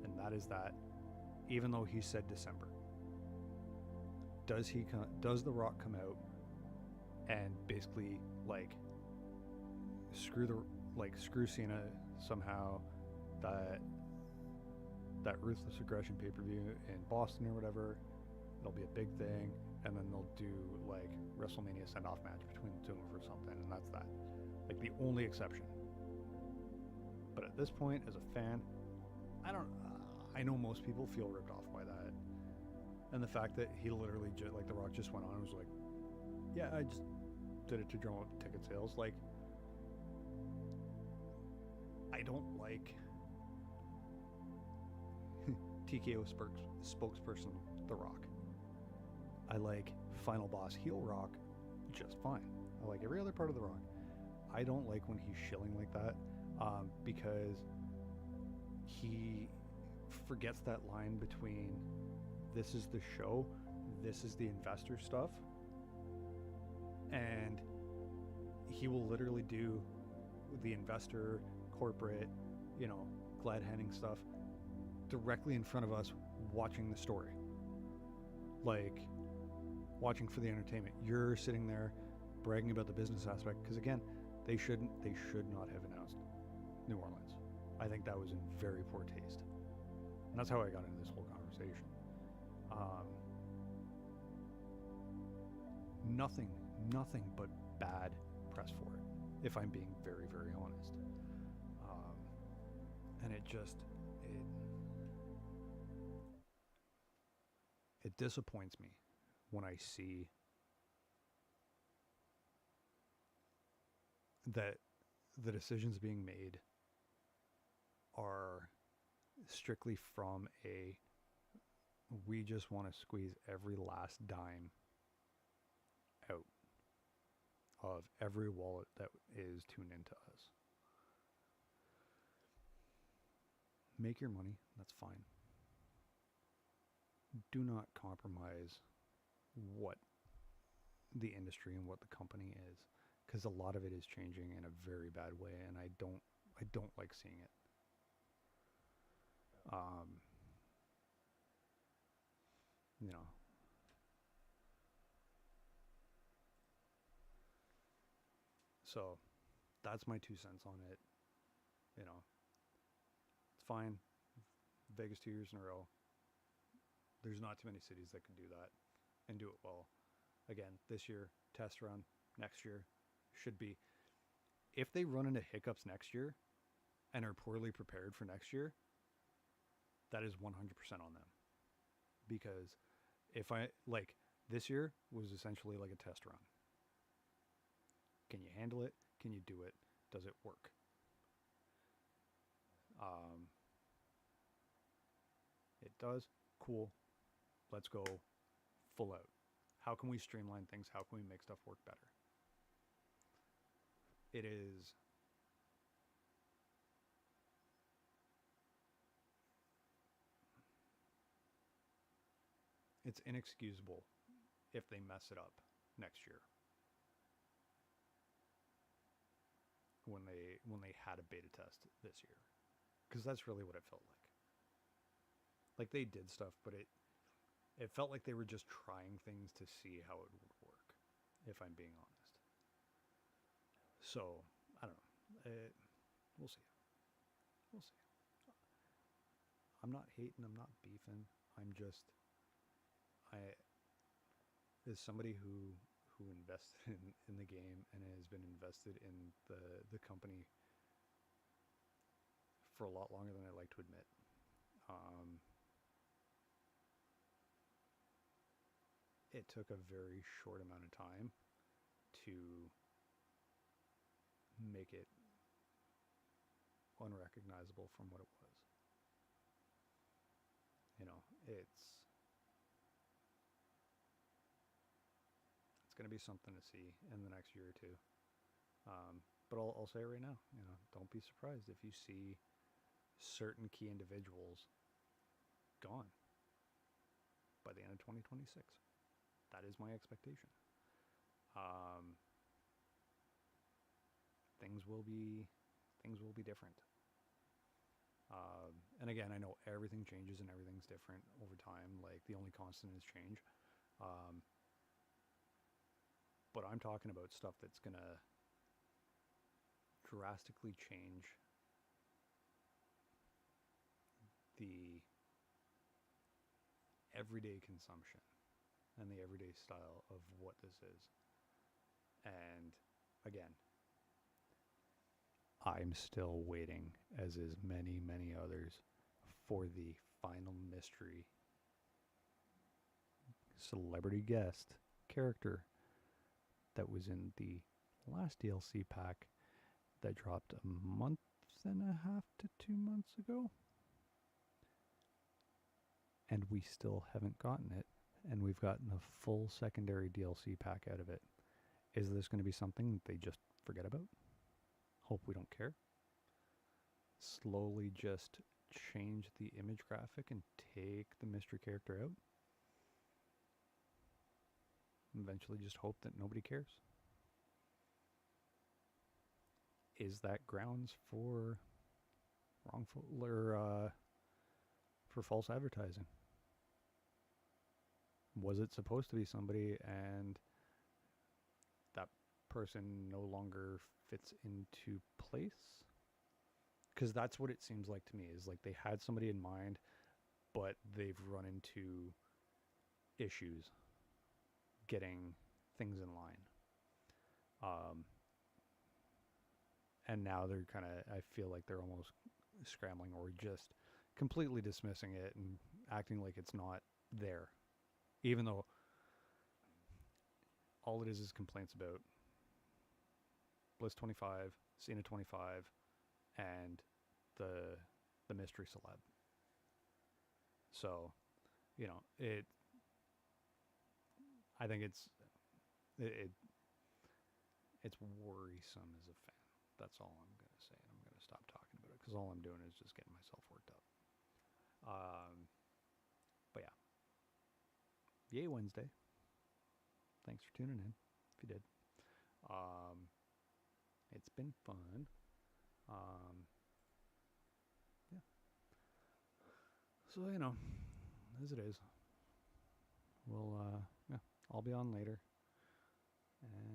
and that is that, even though he said December, does The Rock come out and basically like screw Cena somehow, that Ruthless Aggression pay-per-view in Boston or whatever, it'll be a big thing, and then they'll do like WrestleMania send-off match between the two of them or something, and that's that. Like the only exception. But at this point, as a fan, I know most people feel ripped off by that, and the fact that he literally like The Rock just went on and was like, yeah, I just did it to drum up ticket sales. Like, I don't like TKO spokesperson The Rock. I like Final Boss heel Rock just fine. I like every other part of The Rock. I don't like when he's shilling like that, because he forgets that line between this is the show, this is the investor stuff, and he will literally do the investor, corporate, you know, glad-handing stuff directly in front of us watching the story. Like, watching for the entertainment. You're sitting there bragging about the business aspect, because again, they should not have announced New Orleans. I think that was in very poor taste. And that's how I got into this whole conversation. Nothing but bad press for it, if I'm being very, very honest. And it disappoints me when I see that the decisions being made are strictly from a we just want to squeeze every last dime out of every wallet that is tuned into us. Make your money, that's fine. Do not compromise what the industry and what the company is, because a lot of it is changing in a very bad way, and I don't like seeing it. You know, so that's my 2 cents on it. You know, it's fine. Vegas 2 years in a row. There's not too many cities that can do that and do it well. Again, this year, test run. Next year should be. If they run into hiccups next year and are poorly prepared for next year, that is 100% on them. Because if this year was essentially like a test run. Can you handle it? Can you do it? Does it work? It does. Cool. Let's go full out. How can we streamline things? How can we make stuff work better? It is it's inexcusable if they mess it up next year. When they had a beta test this year. Because that's really what it felt like. Like they did stuff, but it felt like they were just trying things to see how it would work, if I'm being honest. So, I don't know. We'll see. We'll see. I'm not hating, I'm not beefing. I'm just, as somebody who invested in the game and has been invested in the company for a lot longer than I like to admit. It took a very short amount of time to make it unrecognizable from what it was. You know, it's going to be something to see in the next year or two. But I'll say it right now, you know, don't be surprised if you see certain key individuals gone by the end of 2026. That is my expectation. Things will be different. And again, I know everything changes and everything's different over time. Like the only constant is change. But I'm talking about stuff that's gonna drastically change the everyday consumption and the everyday style of what this is. And again, I'm still waiting, as is many others, for the final mystery celebrity guest character that was in the last DLC pack that dropped a month and a half to 2 months ago. And we still haven't gotten it. And we've gotten a full secondary DLC pack out of it. Is this going to be something that they just forget about? Hope we don't care. Slowly just change the image graphic and take the mystery character out. Eventually just hope that nobody cares. Is that grounds for wrongful or for false advertising? Was it supposed to be somebody and that person no longer fits into place? Because that's what it seems like to me, is like they had somebody in mind, but they've run into issues getting things in line. And now they're kind of, I feel like they're almost scrambling or just completely dismissing it and acting like it's not there. Even though all it is complaints about Blitz 25, Cena 25, and the mystery celeb. So, you know, I think it's worrisome as a fan. That's all I'm going to say. And I'm going to stop talking about it because all I'm doing is just getting myself worked up. But yeah. Yay Wednesday. Thanks for tuning in, if you did. It's been fun. Yeah. So, you know, as it is. We'll, yeah, I'll be on later. And